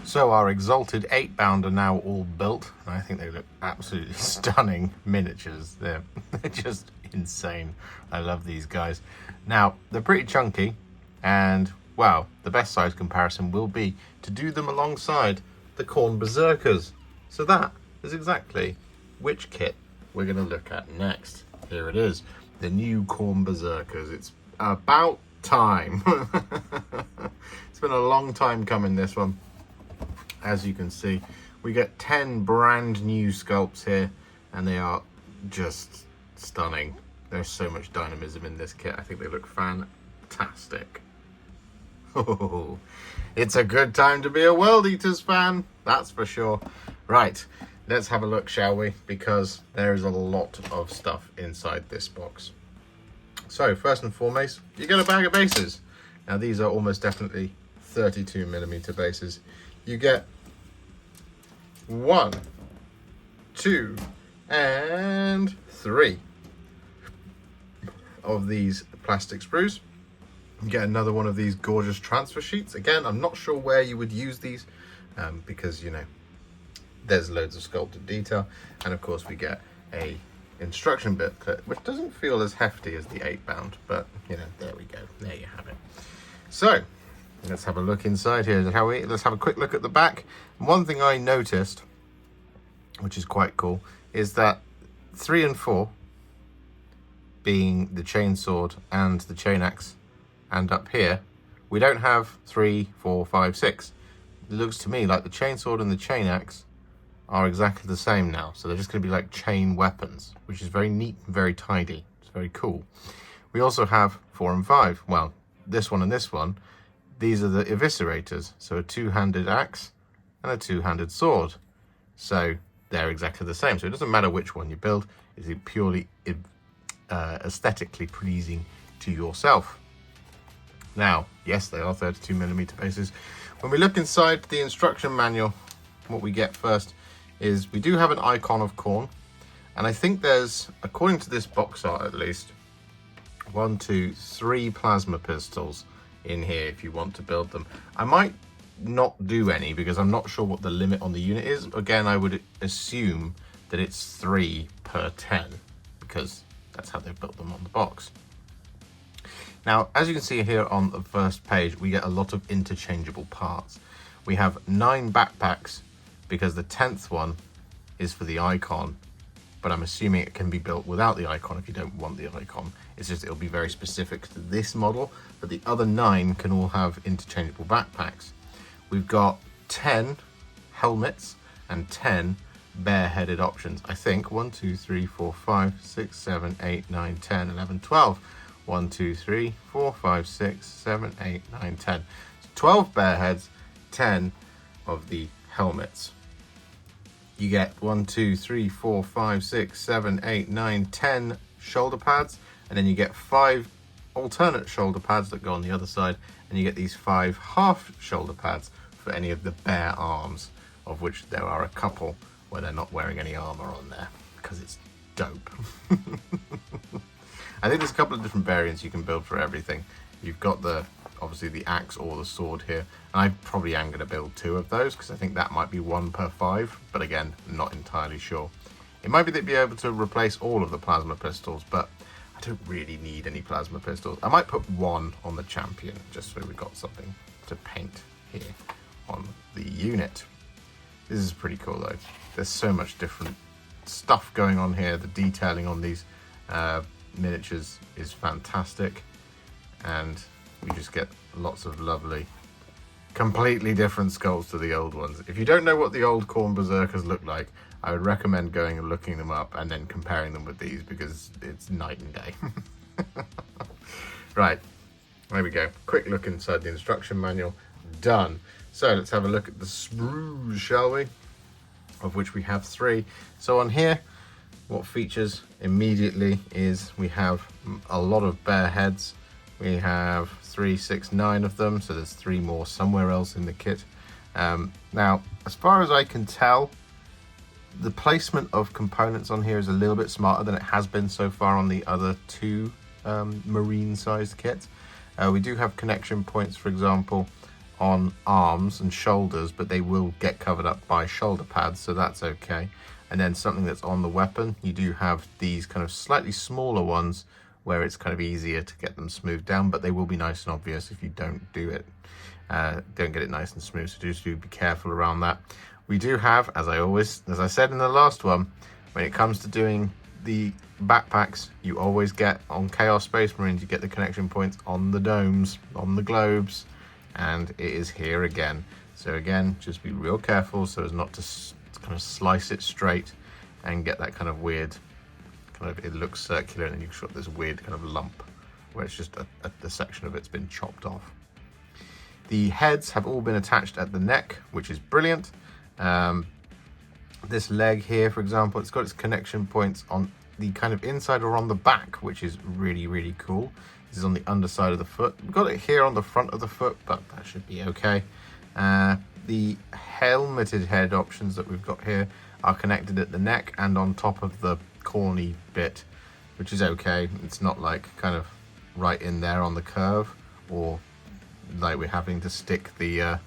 Speaker 2: So our Exalted Eightbound are now all built, and I think they look absolutely stunning miniatures. They're just insane. I love these guys. Now, they're pretty chunky, and, well, the best size comparison will be to do them alongside the Khorne Berzerkers. So that is exactly which kit we're going to look at next. Here it is, the new Khorne Berzerkers. It's about time. It's been a long time coming, this one. As you can see, we get 10 brand new sculpts here, and they are just stunning. There's so much dynamism in this kit. I think they look fantastic. Oh, it's a good time to be a World Eaters fan, that's for sure. Right, let's have a look, shall we? Because there is a lot of stuff inside this box. So, first and foremost, you get a bag of bases. Now, these are almost definitely 32mm bases. You get 1, 2, and 3 of these plastic sprues. You get another one of these gorgeous transfer sheets. Again, I'm not sure where you would use these because, you know, there's loads of sculpted detail. And of course we get a instruction booklet, which doesn't feel as hefty as the 8-bound, but, you know, there we go. There you have it. So let's have a look inside here. Let's have a quick look at the back. One thing I noticed, which is quite cool, is that 3 and 4, being the chainsword and the chain axe, and up here, we don't have 3, 4, 5, 6. It looks to me like the chainsword and the chain axe are exactly the same now. So they're just going to be like chain weapons, which is very neat and very tidy. It's very cool. We also have 4 and 5. Well, this one and this one. These are the eviscerators, so a 2-handed axe and a 2-handed sword. So they're exactly the same. So it doesn't matter which one you build. It's purely aesthetically pleasing to yourself. Now, yes, they are 32mm bases. When we look inside the instruction manual, what we get first is we do have an icon of Khorne. And I think there's, according to this box art at least, 1, 2, 3 plasma pistols in here if you want to build them. I might not do any because I'm not sure what the limit on the unit is. Again, I would assume that it's 3 per 10 because that's how they've built them on the box. Now, as you can see here on the first page, we get a lot of interchangeable parts. We have 9 backpacks because the 10th one is for the icon, but I'm assuming it can be built without the icon if you don't want the icon. It's just it'll be very specific to this model, but the other 9 can all have interchangeable backpacks. We've got 10 helmets and 10 bare-headed options. I think 1, 2, 3, 4, 5, 6, 7, 8, 9, 10, 11, 12. 1, 2, 3, 4, 5, 6, 7, 8, 9, 10. So 12 bare heads, 10 of the helmets. You get 1, 2, 3, 4, 5, 6, 7, 8, 9, 10 shoulder pads, and then you get 5 alternate shoulder pads that go on the other side, and you get these 5 half shoulder pads for any of the bare arms, of which there are a couple where they're not wearing any armor on there, because it's dope. I think there's a couple of different variants you can build for everything. You've got obviously the axe or the sword here, and I probably am going to build 2 of those because I think that might be 1 per 5, but again, not entirely sure. It might be they'd be able to replace all of the plasma pistols, but I don't really need any plasma pistols. I might put 1 on the champion just so we've got something to paint here on the unit. This is pretty cool though. There's so much different stuff going on here. The detailing on these miniatures is fantastic, and we just get lots of lovely, completely different sculpts to the old ones. If you don't know what the old Khorne Berzerkers look like, I would recommend going and looking them up and then comparing them with these, because it's night and day. Right, there we go. Quick look inside the instruction manual. Done. So let's have a look at the sprues, shall we? Of which we have 3. So on here, what features immediately is we have a lot of bare heads. We have 3, 6, 9 of them, so there's 3 more somewhere else in the kit. Now, as far as I can tell, the placement of components on here is a little bit smarter than it has been so far on the other 2 marine-sized kits. We do have connection points, for example, on arms and shoulders, but they will get covered up by shoulder pads, so that's okay. And then something that's on the weapon, you do have these kind of slightly smaller ones where it's kind of easier to get them smoothed down, but they will be nice and obvious if you don't do it. Don't get it nice and smooth, so just do be careful around that. We do have, as I said in the last one, when it comes to doing the backpacks, you always get on Chaos Space Marines, you get the connection points on the domes, on the globes, and it is here again. So again, just be real careful so as not to kind of slice it straight and get that kind of weird, it looks circular and then you've got this weird kind of lump where it's just the section of it's been chopped off. The heads have all been attached at the neck, which is brilliant. This leg here, for example, it's got its connection points on the kind of inside or on the back, which is really, really cool. This is on the underside of the foot. We've got it here on the front of the foot, but that should be okay. The helmeted head options that we've got here are connected at the neck and on top of the corny bit, which is okay. It's not like kind of right in there on the curve, or like we're having to stick the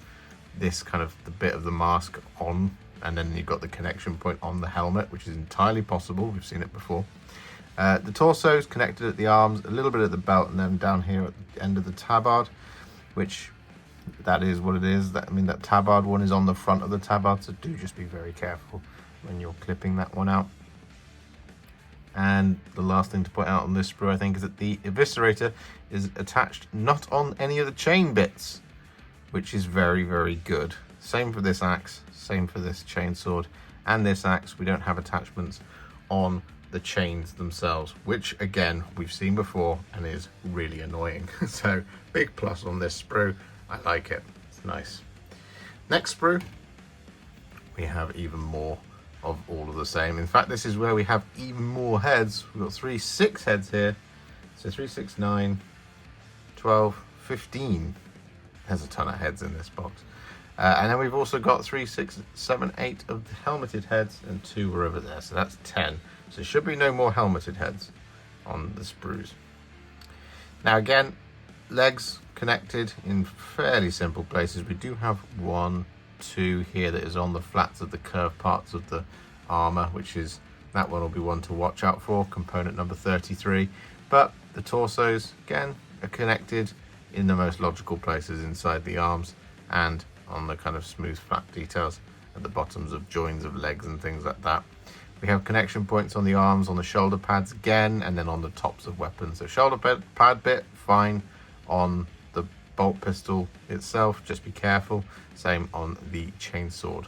Speaker 2: this kind of the bit of the mask on, and then you've got the connection point on the helmet, which is entirely possible. We've seen it before. The torso is connected at the arms, a little bit at the belt, and then down here at the end of the tabard, which that is what it is. That tabard one is on the front of the tabard, so do just be very careful when you're clipping that one out. And the last thing to point out on this sprue, I think, is that the eviscerator is attached not on any of the chain bits, which is very, very good. Same for this axe, same for this chainsword, and this axe. We don't have attachments on the chains themselves, which again we've seen before and is really annoying. So big plus on this sprue. I like it. It's nice. Next sprue, we have even more of all of the same. In fact, this is where we have even more heads. We've got 3, 6 heads here. So 3, 6, 9, 12, 15. There's a ton of heads in this box. And then we've also got 3, 6, 7, 8 of the helmeted heads, and 2 are over there. So that's 10. So there should be no more helmeted heads on the sprues. Now again, legs connected in fairly simple places. We do have 1, 2 here that is on the flats of the curved parts of the armor, which is, that one will be one to watch out for, component number 33. But the torsos again are connected in the most logical places inside the arms and on the kind of smooth flat details at the bottoms of joins of legs and things like that. We have connection points on the arms, on the shoulder pads again, and then on the tops of weapons. The shoulder pad bit, fine. On the bolt pistol itself, just be careful. Same on the chainsword.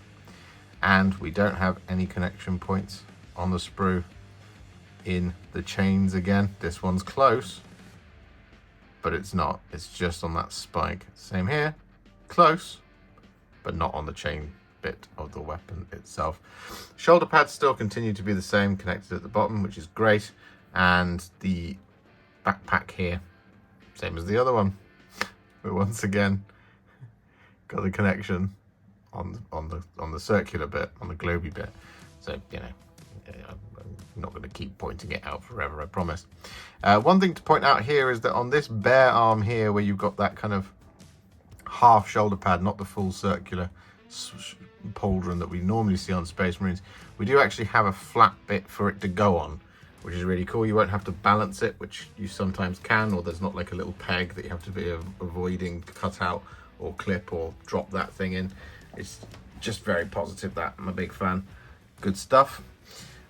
Speaker 2: And we don't have any connection points on the sprue in the chains again. This one's close, but it's not. It's just on that spike. Same here, close, but not on the chain bit of the weapon itself. Shoulder pads still continue to be the same, connected at the bottom, which is great. And the backpack here, same as the other one, but once again got the connection on the circular bit, on the globy bit. So, you know, I'm not going to keep pointing it out forever, I promise. One thing to point out here is that on this bare arm here, where you've got that kind of half shoulder pad, not the full circular pauldron that we normally see on Space Marines, we do actually have a flat bit for it to go on, which is really cool. You won't have to balance it, which you sometimes can, or there's not like a little peg that you have to be avoiding, cut out or clip or drop that thing in. It's just very positive, that I'm a big fan. Good stuff.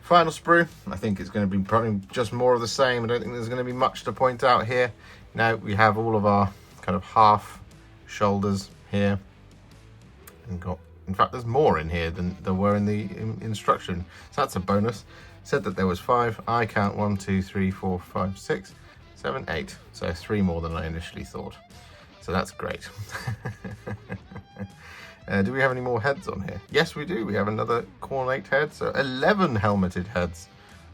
Speaker 2: Final sprue, I think it's going to be probably just more of the same. I don't think there's going to be much to point out here. Now we have all of our kind of half shoulders here, and got, in fact, there's more in here than there were in the instruction, so that's a bonus. Said that there was 5. I count 1, 2, 3, 4, 5, 6, 7, 8. So 3 more than I initially thought. So that's great. Do we have any more heads on here? Yes, we do. We have another Khornate head. So 11 helmeted heads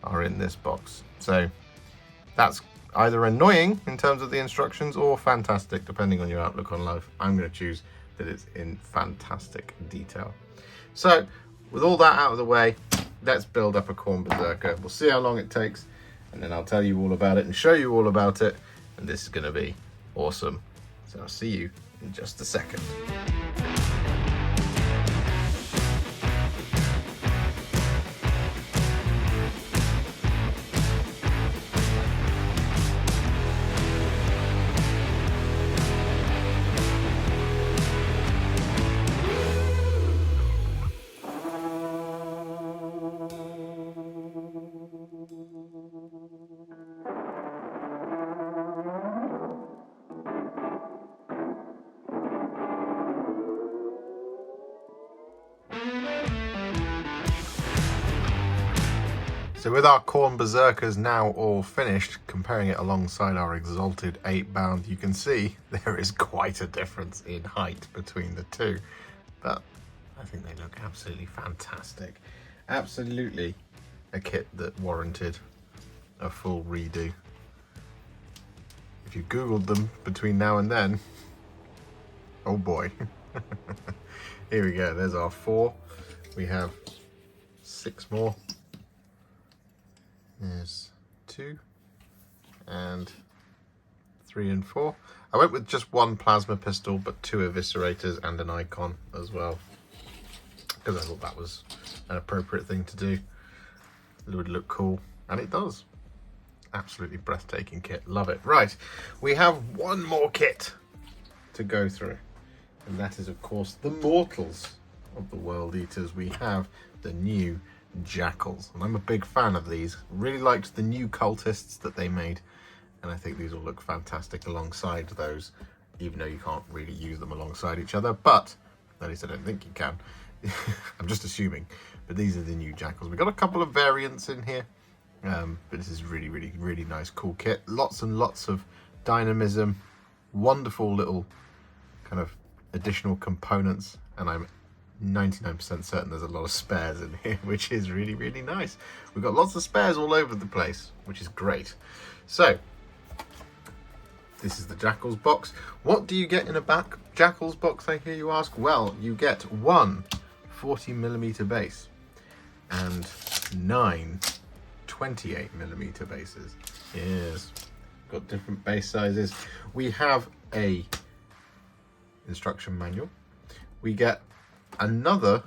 Speaker 2: are in this box. So that's either annoying in terms of the instructions or fantastic, depending on your outlook on life. I'm going to choose that it's in fantastic detail. So with all that out of the way, let's build up a Khorne Berzerker. We'll see how long it takes, and then I'll tell you all about it and show you all about it. And this is going to be awesome. So I'll see you in just a second. So with our Khorne Berzerkers now all finished, comparing it alongside our Exalted Eightbound, you can see there is quite a difference in height between the two. But I think they look absolutely fantastic. Absolutely a kit that warranted a full redo. If you Googled them between now and then, oh boy. Here we go, there's our 4. We have 6 more. There's 2 and 3 and 4. I went with just 1 plasma pistol, but 2 eviscerators and an icon as well, because I thought that was an appropriate thing to do. It would look cool, and it does. Absolutely breathtaking kit, love it. Right, we have 1 more kit to go through, and that is of course the mortals of the World Eaters. We have the new Jakhals, and I'm a big fan of these. Really liked the new cultists that they made, and I think these will look fantastic alongside those, even though you can't really use them alongside each other, but at least I don't think you can. I'm just assuming, but these are the new Jakhals. We've got a couple of variants in here, but this is really nice, cool kit. Lots and lots of dynamism, wonderful little kind of additional components, and I'm 99% certain there's a lot of spares in here, which is really nice. We've got lots of spares all over the place, which is great. So this is the Jakhals box. What do you get in a back Jakhals box, I hear you ask? Well, you get 1 40mm base and 9 28mm bases. Yes, got different base sizes. We have a instruction manual. We get another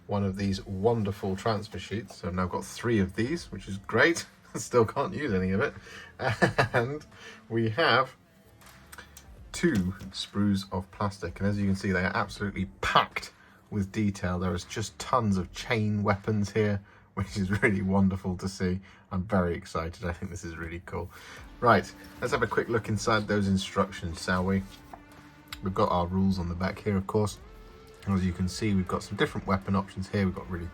Speaker 2: one of these wonderful transfer sheets. So I've now got 3 of these, which is great. Still can't use any of it. And we have 2 sprues of plastic, and as you can see, they are absolutely packed with detail. There is just tons of chain weapons here, which is really wonderful to see. I'm very excited. I think this is really cool. Right, let's have a quick look inside those instructions, shall we? We've got our rules on the back here, of course. As you can see, we've got some different weapon options here. We've got really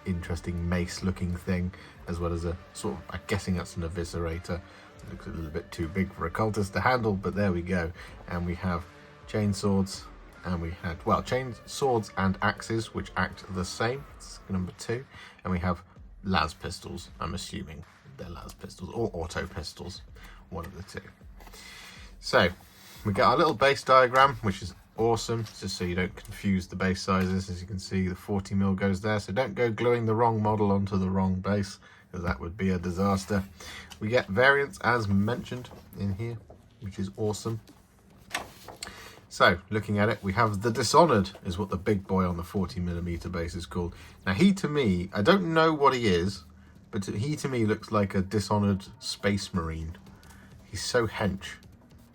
Speaker 2: interesting mace looking thing, as well as a sort of, I'm guessing that's an eviscerator. It looks a little bit too big for a cultist to handle, but there we go. And we have chain swords, and we had, well, chain swords and axes, which act the same. It's number 2. And we have las pistols. I'm assuming they're las pistols or auto pistols, one of the two. So we get our little base diagram, which is awesome, just so you don't confuse the base sizes. As you can see, the 40mm goes there, so don't go gluing the wrong model onto the wrong base, because that would be a disaster. We get variants as mentioned in here, which is awesome. So looking at it, we have the Dishonored is what the big boy on the 40mm base is called. Now he, to me, I don't know what he is, but he to me looks like a Dishonored space marine. He's so hench.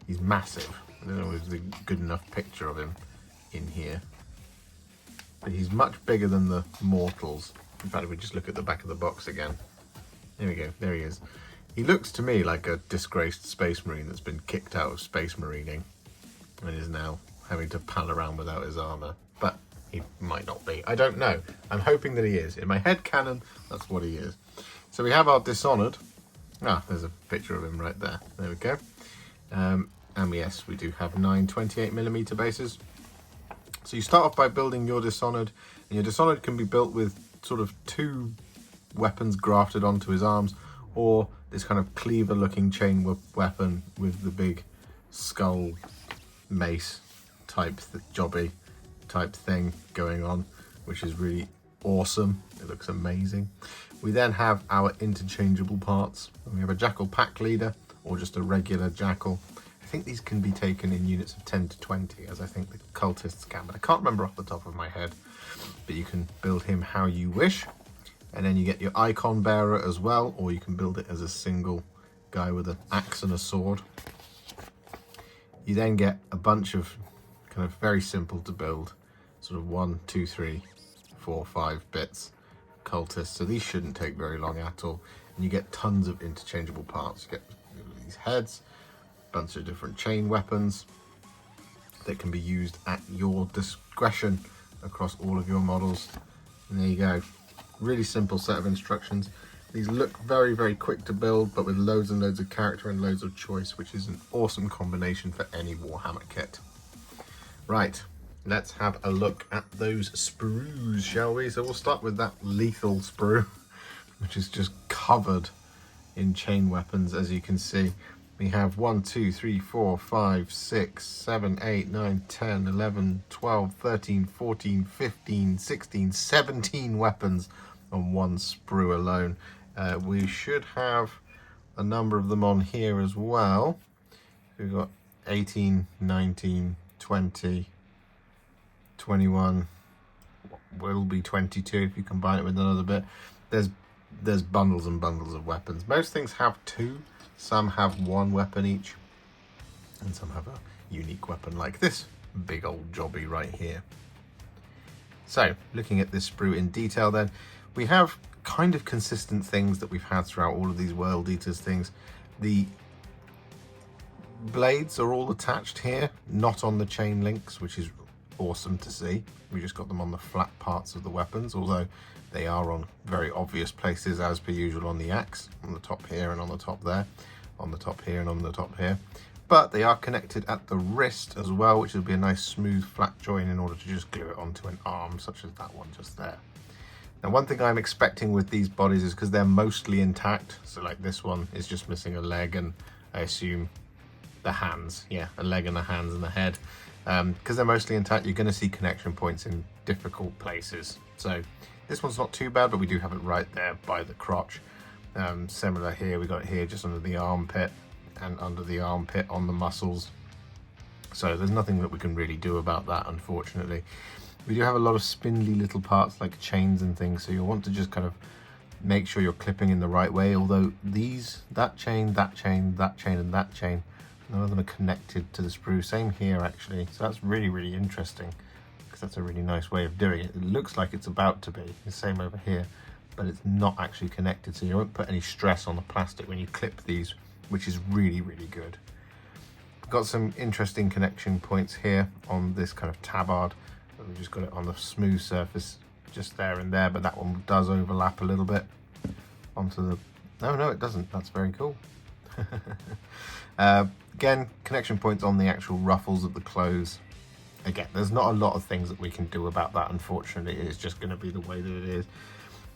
Speaker 2: He's massive. I don't know if there's a good enough picture of him in here, but he's much bigger than the mortals. In fact, if we just look at the back of the box again, there we go, there he is. He looks to me like a disgraced space marine that's been kicked out of space marining and is now having to pal around without his armor, but he might not be. I don't know. I'm hoping that he is. In my head canon, that's what he is. So we have our Dishonored. Ah, there's a picture of him right there. There we go. And yes, we do have 9 28mm bases. So you start off by building your Dishonored, and your Dishonored can be built with sort of 2 weapons grafted onto his arms, or this kind of cleaver looking chain weapon with the big skull mace type jobby type thing going on, which is really awesome. It looks amazing. We then have our interchangeable parts. We have a Jackal pack leader, or just a regular Jackal. I think these can be taken in units of 10 to 20, as I think the cultists can, but I can't remember off the top of my head. But you can build him how you wish. And then you get your icon bearer as well, or you can build it as a single guy with an axe and a sword. You then get a bunch of kind of very simple to build, sort of 1, 2, 3, 4, 5 bits cultists. So these shouldn't take very long at all. And you get tons of interchangeable parts. You get these heads, bunch of different chain weapons that can be used at your discretion across all of your models. And there you go. Really simple set of instructions. These look very, very quick to build, but with loads and loads of character and loads of choice, which is an awesome combination for any Warhammer kit. Right, let's have a look at those sprues, shall we? So we'll start with that lethal sprue, which is just covered in chain weapons, as you can see. We have 1, 2, 3, 4, 5, 6, 7, 8, 9, 10, 11, 12, 13, 14, 15, 16, 17 weapons on one sprue alone. We should have a number of them on here as well. We've got 18, 19, 20, 21, will be 22 if you combine it with another bit. There's bundles and bundles of weapons. Most things have 2. Some have 1 weapon each, and some have a unique weapon like this big old jobby right here. So, looking at this sprue in detail then, we have kind of consistent things that we've had throughout all of these World Eaters things. The blades are all attached here, not on the chain links, which is awesome to see. We just got them on the flat parts of the weapons, although they are on very obvious places as per usual on the axe, on the top here and on the top there, on the top here and on the top here. But they are connected at the wrist as well, which will be a nice smooth flat join in order to just glue it onto an arm, such as that one just there. Now, one thing I'm expecting with these bodies is because they're mostly intact, so like this one is just missing a leg and I assume the hands, yeah, a leg and the hands and the head. Because they're mostly intact, you're going to see connection points in difficult places. So this one's not too bad, but we do have it right there by the crotch. Similar here, we got it here just under the armpit and under the armpit on the muscles. So there's nothing that we can really do about that, unfortunately. We do have a lot of spindly little parts like chains and things, so you'll want to just kind of make sure you're clipping in the right way, although these, that chain, and that chain None of them are connected to the sprue. Same here, actually. So that's really, really interesting, because that's a really nice way of doing it. It looks like it's about to be. The same over here, but it's not actually connected, so you won't put any stress on the plastic when you clip these, which is really, really good. Got some interesting connection points here on this kind of tabard. We've just got it on the smooth surface just there and there, but that one does overlap a little bit onto the... No, it doesn't. That's very cool. Again, connection points on the actual ruffles of the clothes. Again, there's not a lot of things that we can do about that, unfortunately. It's just going to be the way that it is.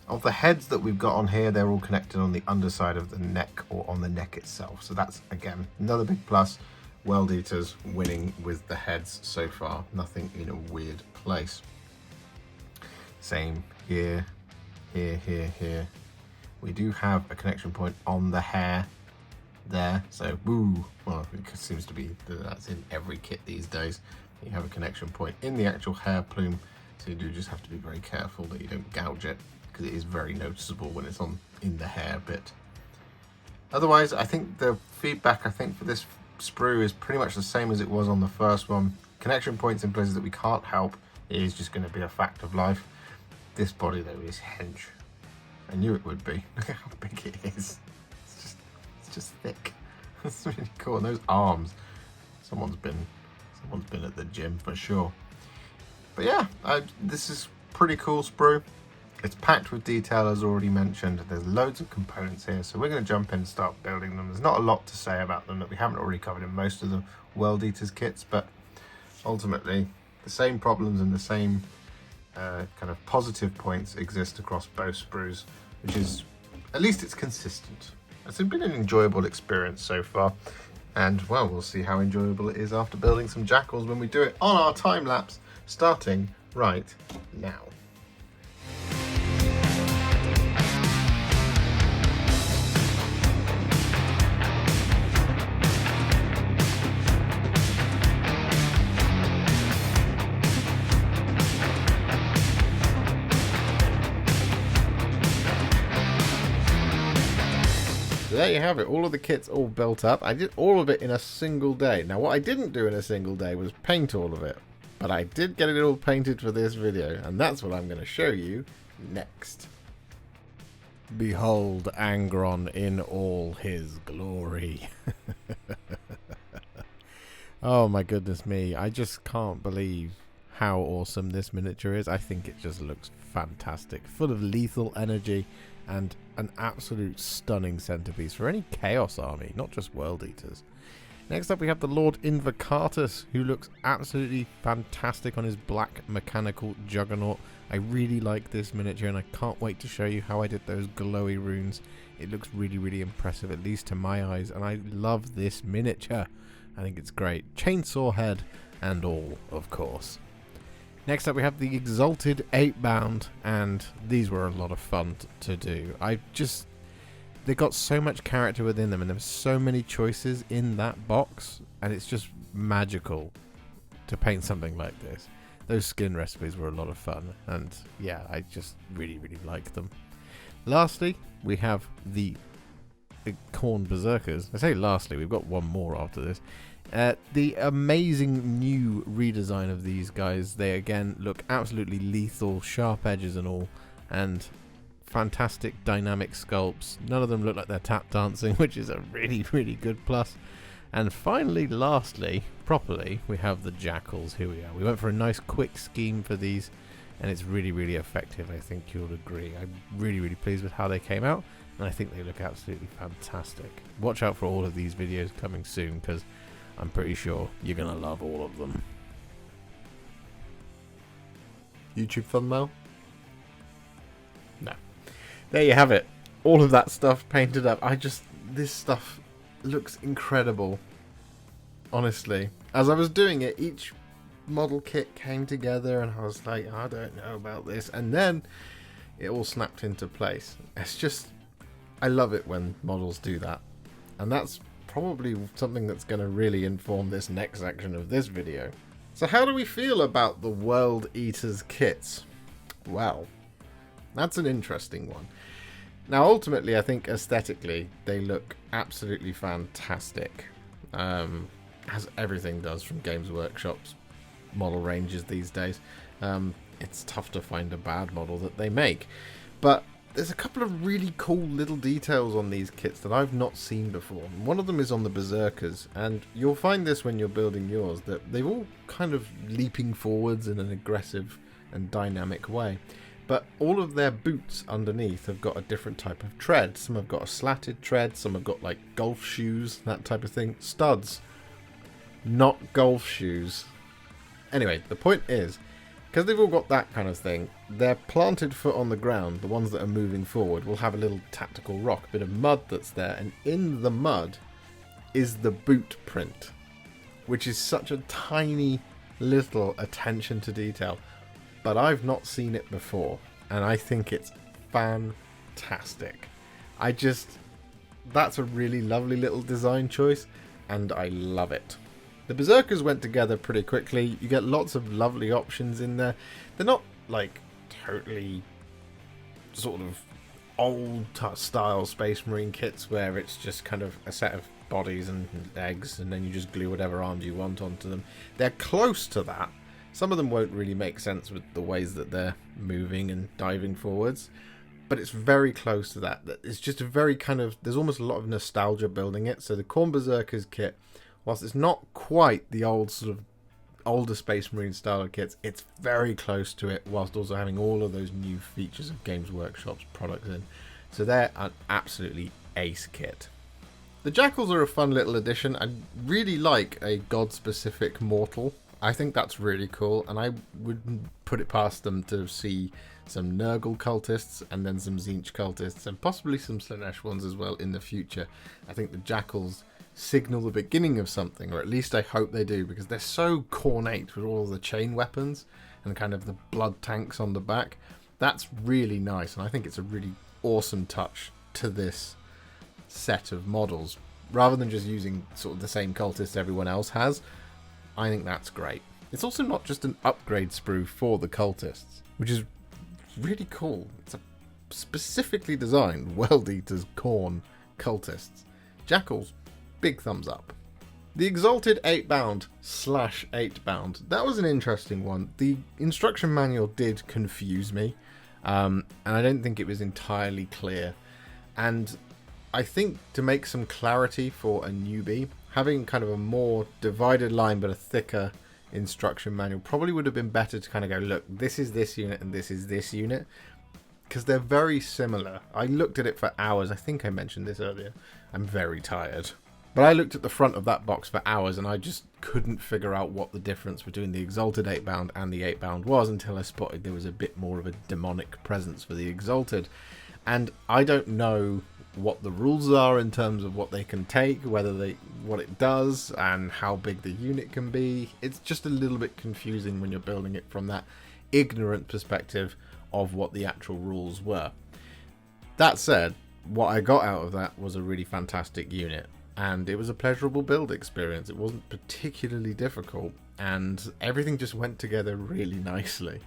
Speaker 2: Of the heads that we've got on here, they're all connected on the underside of the neck or on the neck itself. So that's, again, another big plus. World Eaters winning with the heads so far. Nothing in a weird place. Same here, here. We do have a connection point on the hair there. So, woo. Well, it seems to be that's in every kit these days. You have a connection point in the actual hair plume. So you do just have to be very careful that you don't gouge it, because it is very noticeable when it's in the hair bit. Otherwise, I think the feedback for this sprue is pretty much the same as it was on the first one. Connection points in places that we can't help is just going to be a fact of life. This body though is hench. I knew it would be. Look at how big it is. It's just thick. It's really cool. And those arms, someone's been at the gym for sure. But yeah, this is pretty cool sprue. It's packed with detail, as already mentioned. There's loads of components here, so we're going to jump in and start building them. There's not a lot to say about them that we haven't already covered in most of the World Eaters kits, but ultimately the same problems and the same kind of positive points exist across both sprues, which is, at least it's consistent. It's been an enjoyable experience so far, and well, we'll see how enjoyable it is after building some Jakhals when we do it on our time lapse, starting right now.
Speaker 1: There you have it, all of the kits all built up. I did all of it in a single day. Now what I didn't do in a single day was paint all of it, but I did get it all painted for this video, and that's what I'm going to show you next. Behold Angron in all his glory. Oh my goodness me, I just can't believe how awesome this miniature is. I think it just looks fantastic, full of lethal energy, and an absolute stunning centerpiece for any Chaos army, not just World Eaters. Next up we have the Lord Invocatus, who looks absolutely fantastic on his black mechanical juggernaut. I really like this miniature, and I can't wait to show you how I did those glowy runes. It looks really, really impressive, at least to my eyes, and I love this miniature. I think it's great. Chainsaw head and all, of course. Next up we have the Exalted Eightbound, and these were a lot of fun to do. They got so much character within them, and there were so many choices in that box, and it's just magical to paint something like this. Those skin recipes were a lot of fun, and yeah, I just really, really like them. Lastly, we have the Khorne Berzerkers. I say lastly, we've got one more after this. The amazing new redesign of these guys. They again look absolutely lethal, sharp edges and all, and fantastic dynamic sculpts. None of them look like they're tap dancing, which is a really, really good plus. And finally, lastly, properly, we have the Jakhals. Here we are. We went for a nice quick scheme for these, and it's really, really effective. I think you'll agree. I'm really, really pleased with how they came out, and I think they look absolutely fantastic. Watch out for all of these videos coming soon, because I'm pretty sure you're going to love all of them. YouTube thumbnail? No. There you have it. All of that stuff painted up. This stuff looks incredible. Honestly. As I was doing it, each model kit came together and I was like, I don't know about this. And then it all snapped into place. It's just, I love it when models do that. And that's probably something that's going to really inform this next section of this video. So how do we feel about the World Eaters kits? Well, that's an interesting one. Now ultimately I think aesthetically they look absolutely fantastic. as everything does from Games Workshop's model ranges these days. It's tough to find a bad model that they make. But there's a couple of really cool little details on these kits that I've not seen before. One of them is on the Berzerkers, and you'll find this when you're building yours, that they're all kind of leaping forwards in an aggressive and dynamic way. But all of their boots underneath have got a different type of tread. Some have got a slatted tread, some have got like golf shoes, that type of thing. Studs, not golf shoes. Anyway, the point is, because they've all got that kind of thing, their planted foot on the ground, the ones that are moving forward, will have a little tactical rock, a bit of mud that's there, and in the mud is the boot print, which is such a tiny little attention to detail. But I've not seen it before, and I think it's fantastic. That's a really lovely little design choice, and I love it. The Berzerkers went together pretty quickly. You get lots of lovely options in there. They're not like totally sort of old style Space Marine kits where it's just kind of a set of bodies and legs and then you just glue whatever arms you want onto them. They're close to that. Some of them won't really make sense with the ways that they're moving and diving forwards, but it's very close to that. It's just a very kind of, there's almost a lot of nostalgia building it. So the Khorne Berzerkers kit, whilst it's not quite the old sort of older Space Marine style of kits, it's very close to it, whilst also having all of those new features of Games Workshop's products in. So they're an absolutely ace kit. The Jakhals are a fun little addition. I really like a god-specific mortal. I think that's really cool, and I wouldn't put it past them to see some Nurgle cultists and then some Tzeentch cultists and possibly some Slaanesh ones as well in the future. I think the Jakhals signal the beginning of something, or at least I hope they do, because they're so Khornate with all the chain weapons and kind of the blood tanks on the back. That's really nice, and I think it's a really awesome touch to this set of models. Rather than just using sort of the same cultists everyone else has, I think that's great. It's also not just an upgrade sprue for the cultists, which is really cool. It's a specifically designed World Eaters Khorne cultists. Jakhals, big thumbs up. The Exalted Eightbound / 8bound. That was an interesting one. The instruction manual did confuse me, and I don't think it was entirely clear. And I think to make some clarity for a newbie, having kind of a more divided line but a thicker instruction manual probably would have been better to kind of go, look, this is this unit and this is this unit, because they're very similar. I looked at it for hours. I think I mentioned this earlier. I'm very tired. But I looked at the front of that box for hours and I just couldn't figure out what the difference between the Exalted 8bound and the 8bound was until I spotted there was a bit more of a demonic presence for the Exalted. And I don't know what the rules are in terms of what they can take, what it does, and how big the unit can be. It's just a little bit confusing when you're building it from that ignorant perspective of what the actual rules were. That said, what I got out of that was a really fantastic unit, and it was a pleasurable build experience. It wasn't particularly difficult, and everything just went together really nicely.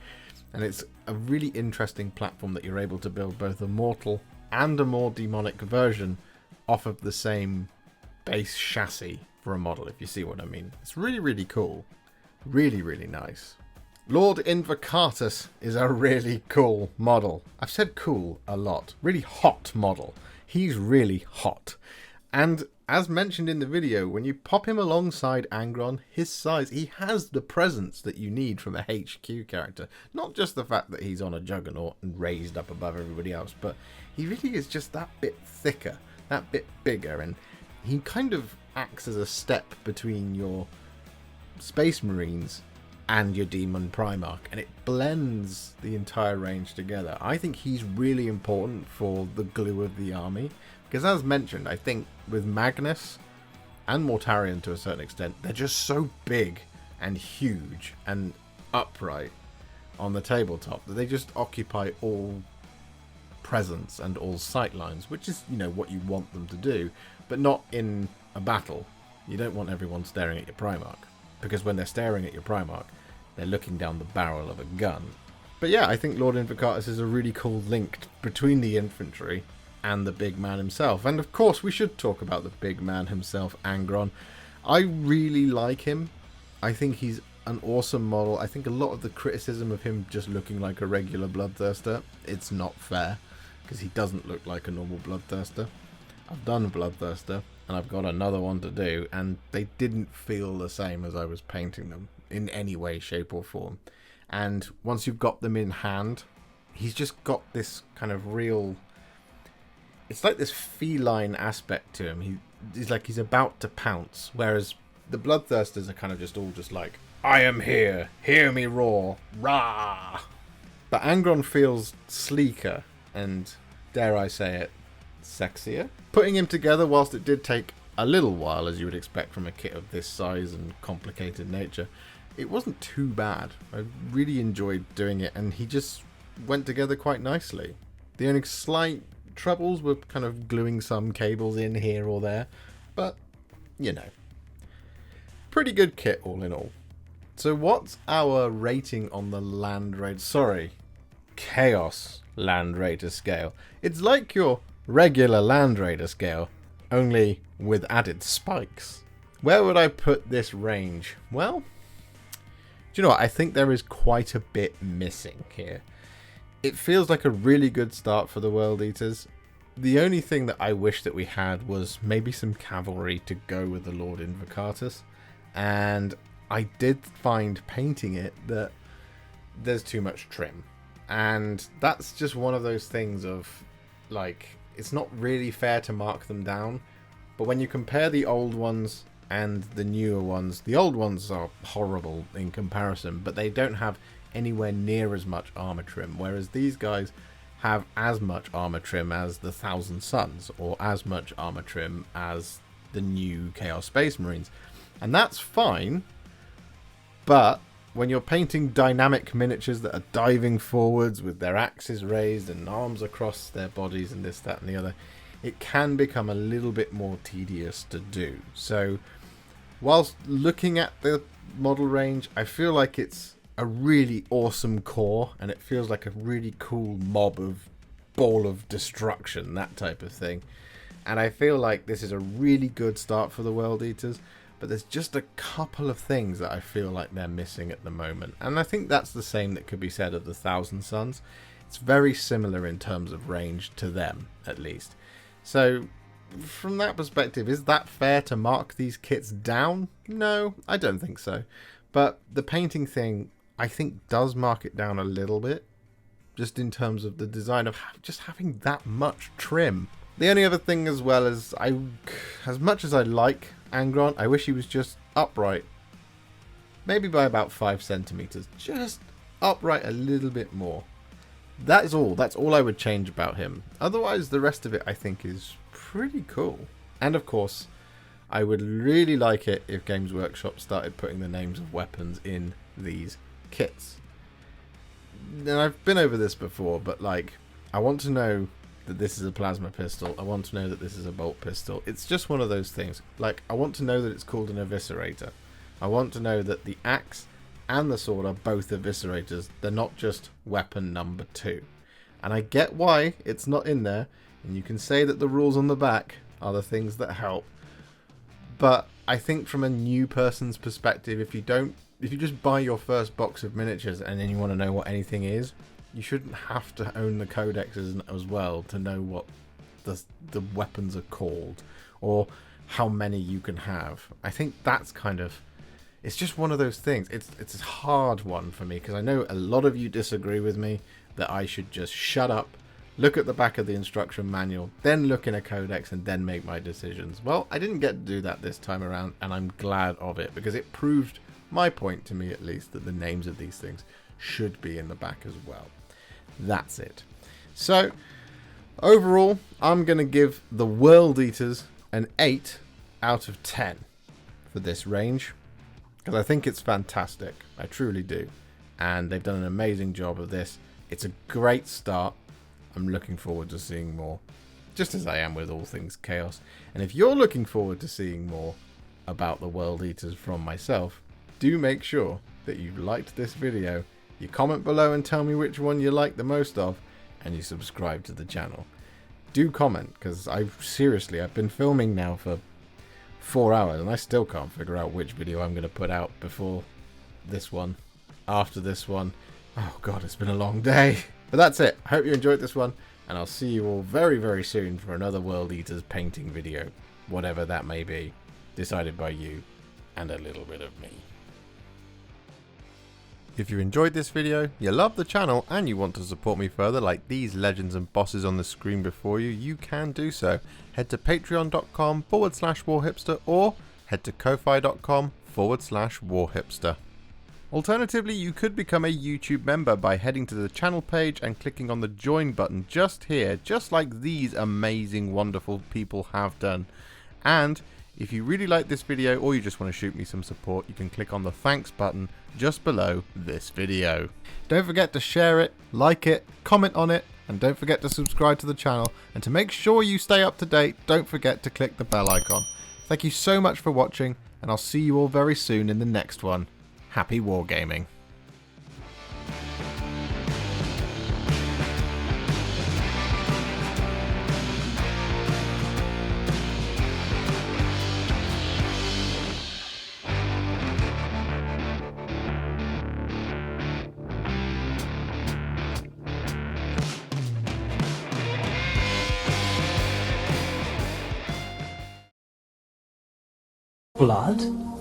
Speaker 1: And it's a really interesting platform that you're able to build both a mortal and a more demonic version off of the same base chassis for a model, if you see what I mean. It's really, really cool. Really, really nice. Lord Invocatus is a really cool model. I've said cool a lot. Really hot model. He's really hot. And as mentioned in the video, when you pop him alongside Angron, his size, he has the presence that you need from a HQ character. Not just the fact that he's on a juggernaut and raised up above everybody else, but he really is just that bit thicker, that bit bigger, and he kind of acts as a step between your Space Marines and your Daemon Primarch, and it blends the entire range together. I think he's really important for the glue of the army, because as mentioned, I think with Magnus and Mortarion to a certain extent, they're just so big and huge and upright on the tabletop that they just occupy all presence and all sight lines, which is, you know, what you want them to do, but not in a battle. You don't want everyone staring at your Primarch, because when they're staring at your Primarch, they're looking down the barrel of a gun. But yeah, I think Lord Invocatus is a really cool link between the infantry and the big man himself. And of course, we should talk about the big man himself, Angron. I really like him. I think he's an awesome model. I think a lot of the criticism of him just looking like a regular Bloodthirster, it's not fair, because he doesn't look like a normal Bloodthirster. I've done a Bloodthirster, and I've got another one to do, and they didn't feel the same as I was painting them in any way, shape or form. And once you've got them in hand, he's just got this kind of real... It's like this feline aspect to him. He's like he's about to pounce, whereas the Bloodthirsters are kind of just all just like, I am here, hear me roar, rah! But Angron feels sleeker and, dare I say it, sexier. Putting him together, whilst it did take a little while, as you would expect from a kit of this size and complicated nature, it wasn't too bad. I really enjoyed doing it, and he just went together quite nicely. The only slight troubles were kind of gluing some cables in here or there, but, you know. Pretty good kit all in all. So what's our rating on the Land Raider? Sorry, Chaos Land Raider scale. It's like your regular Land Raider scale, only with added spikes. Where would I put this range? Well, do you know what? I think there is quite a bit missing here. It feels like a really good start for the World Eaters. The only thing that I wish that we had was maybe some cavalry to go with the Lord Invocatus. And I did find painting it that there's too much trim. And that's just one of those things of, like, it's not really fair to mark them down. But when you compare the old ones and the newer ones, the old ones are horrible in comparison, but they don't have anywhere near as much armor trim, whereas these guys have as much armor trim as the Thousand Suns, or as much armor trim as the new Chaos Space Marines. And that's fine, but when you're painting dynamic miniatures that are diving forwards with their axes raised and arms across their bodies and this, that and the other, it can become a little bit more tedious to do. So whilst looking at the model range, I feel like it's a really awesome core, and it feels like a really cool mob of ball of destruction, that type of thing. And I feel like this is a really good start for the World Eaters, but there's just a couple of things that I feel like they're missing at the moment. And I think that's the same that could be said of the Thousand Suns. It's very similar in terms of range to them, at least. So from that perspective, is that fair to mark these kits down? No, I don't think so. But the painting thing, I think, does mark it down a little bit, just in terms of the design of just having that much trim. The only other thing as well is, as much as I like Angron, I wish he was just upright. Maybe by about 5 centimeters. Just upright a little bit more. That is all. That's all I would change about him. Otherwise, the rest of it I think is pretty cool. And of course, I would really like it if Games Workshop started putting the names of weapons in these kits. And I've been over this before, but like, I want to know that this is a plasma pistol. I want to know that this is a bolt pistol. It's just one of those things. Like, I want to know that it's called an eviscerator. I want to know that the axe and the sword are both eviscerators. They're not just weapon number 2. And I get why it's not in there, and you can say that the rules on the back are the things that help. But I think from a new person's perspective, if you just buy your first box of miniatures and then you want to know what anything is, you shouldn't have to own the codexes as well to know what the weapons are called or how many you can have. I think that's kind of... It's just one of those things. It's a hard one for me because I know a lot of you disagree with me that I should just shut up, look at the back of the instruction manual, then look in a codex and then make my decisions. Well, I didn't get to do that this time around, and I'm glad of it because it proved my point, to me at least, that the names of these things should be in the back as well. That's it. So, overall, I'm going to give the World Eaters an 8 out of 10 for this range. Because I think it's fantastic. I truly do. And they've done an amazing job of this. It's a great start. I'm looking forward to seeing more. Just as I am with all things Chaos. And if you're looking forward to seeing more about the World Eaters from myself, do make sure that you've liked this video, you comment below and tell me which one you like the most of, and you subscribe to the channel. Do comment, because I've been filming now for 4 hours, and I still can't figure out which video I'm going to put out before this one, after this one. Oh god, it's been a long day. But that's it. I hope you enjoyed this one, and I'll see you all very, very soon for another World Eaters painting video. Whatever that may be, decided by you, and a little bit of me. If you enjoyed this video, you love the channel, and you want to support me further like these legends and bosses on the screen before you, you can do so. Head to patreon.com/warhipster or head to ko-fi.com/warhipster. Alternatively, you could become a YouTube member by heading to the channel page and clicking on the join button just here, just like these amazing, wonderful people have done. And if you really like this video or you just want to shoot me some support, you can click on the thanks button just below this video. Don't forget to share it, like it, comment on it, and don't forget to subscribe to the channel. And to make sure you stay up to date, don't forget to click the bell icon. Thank you so much for watching, and I'll see you all very soon in the next one. Happy wargaming.
Speaker 3: Blood?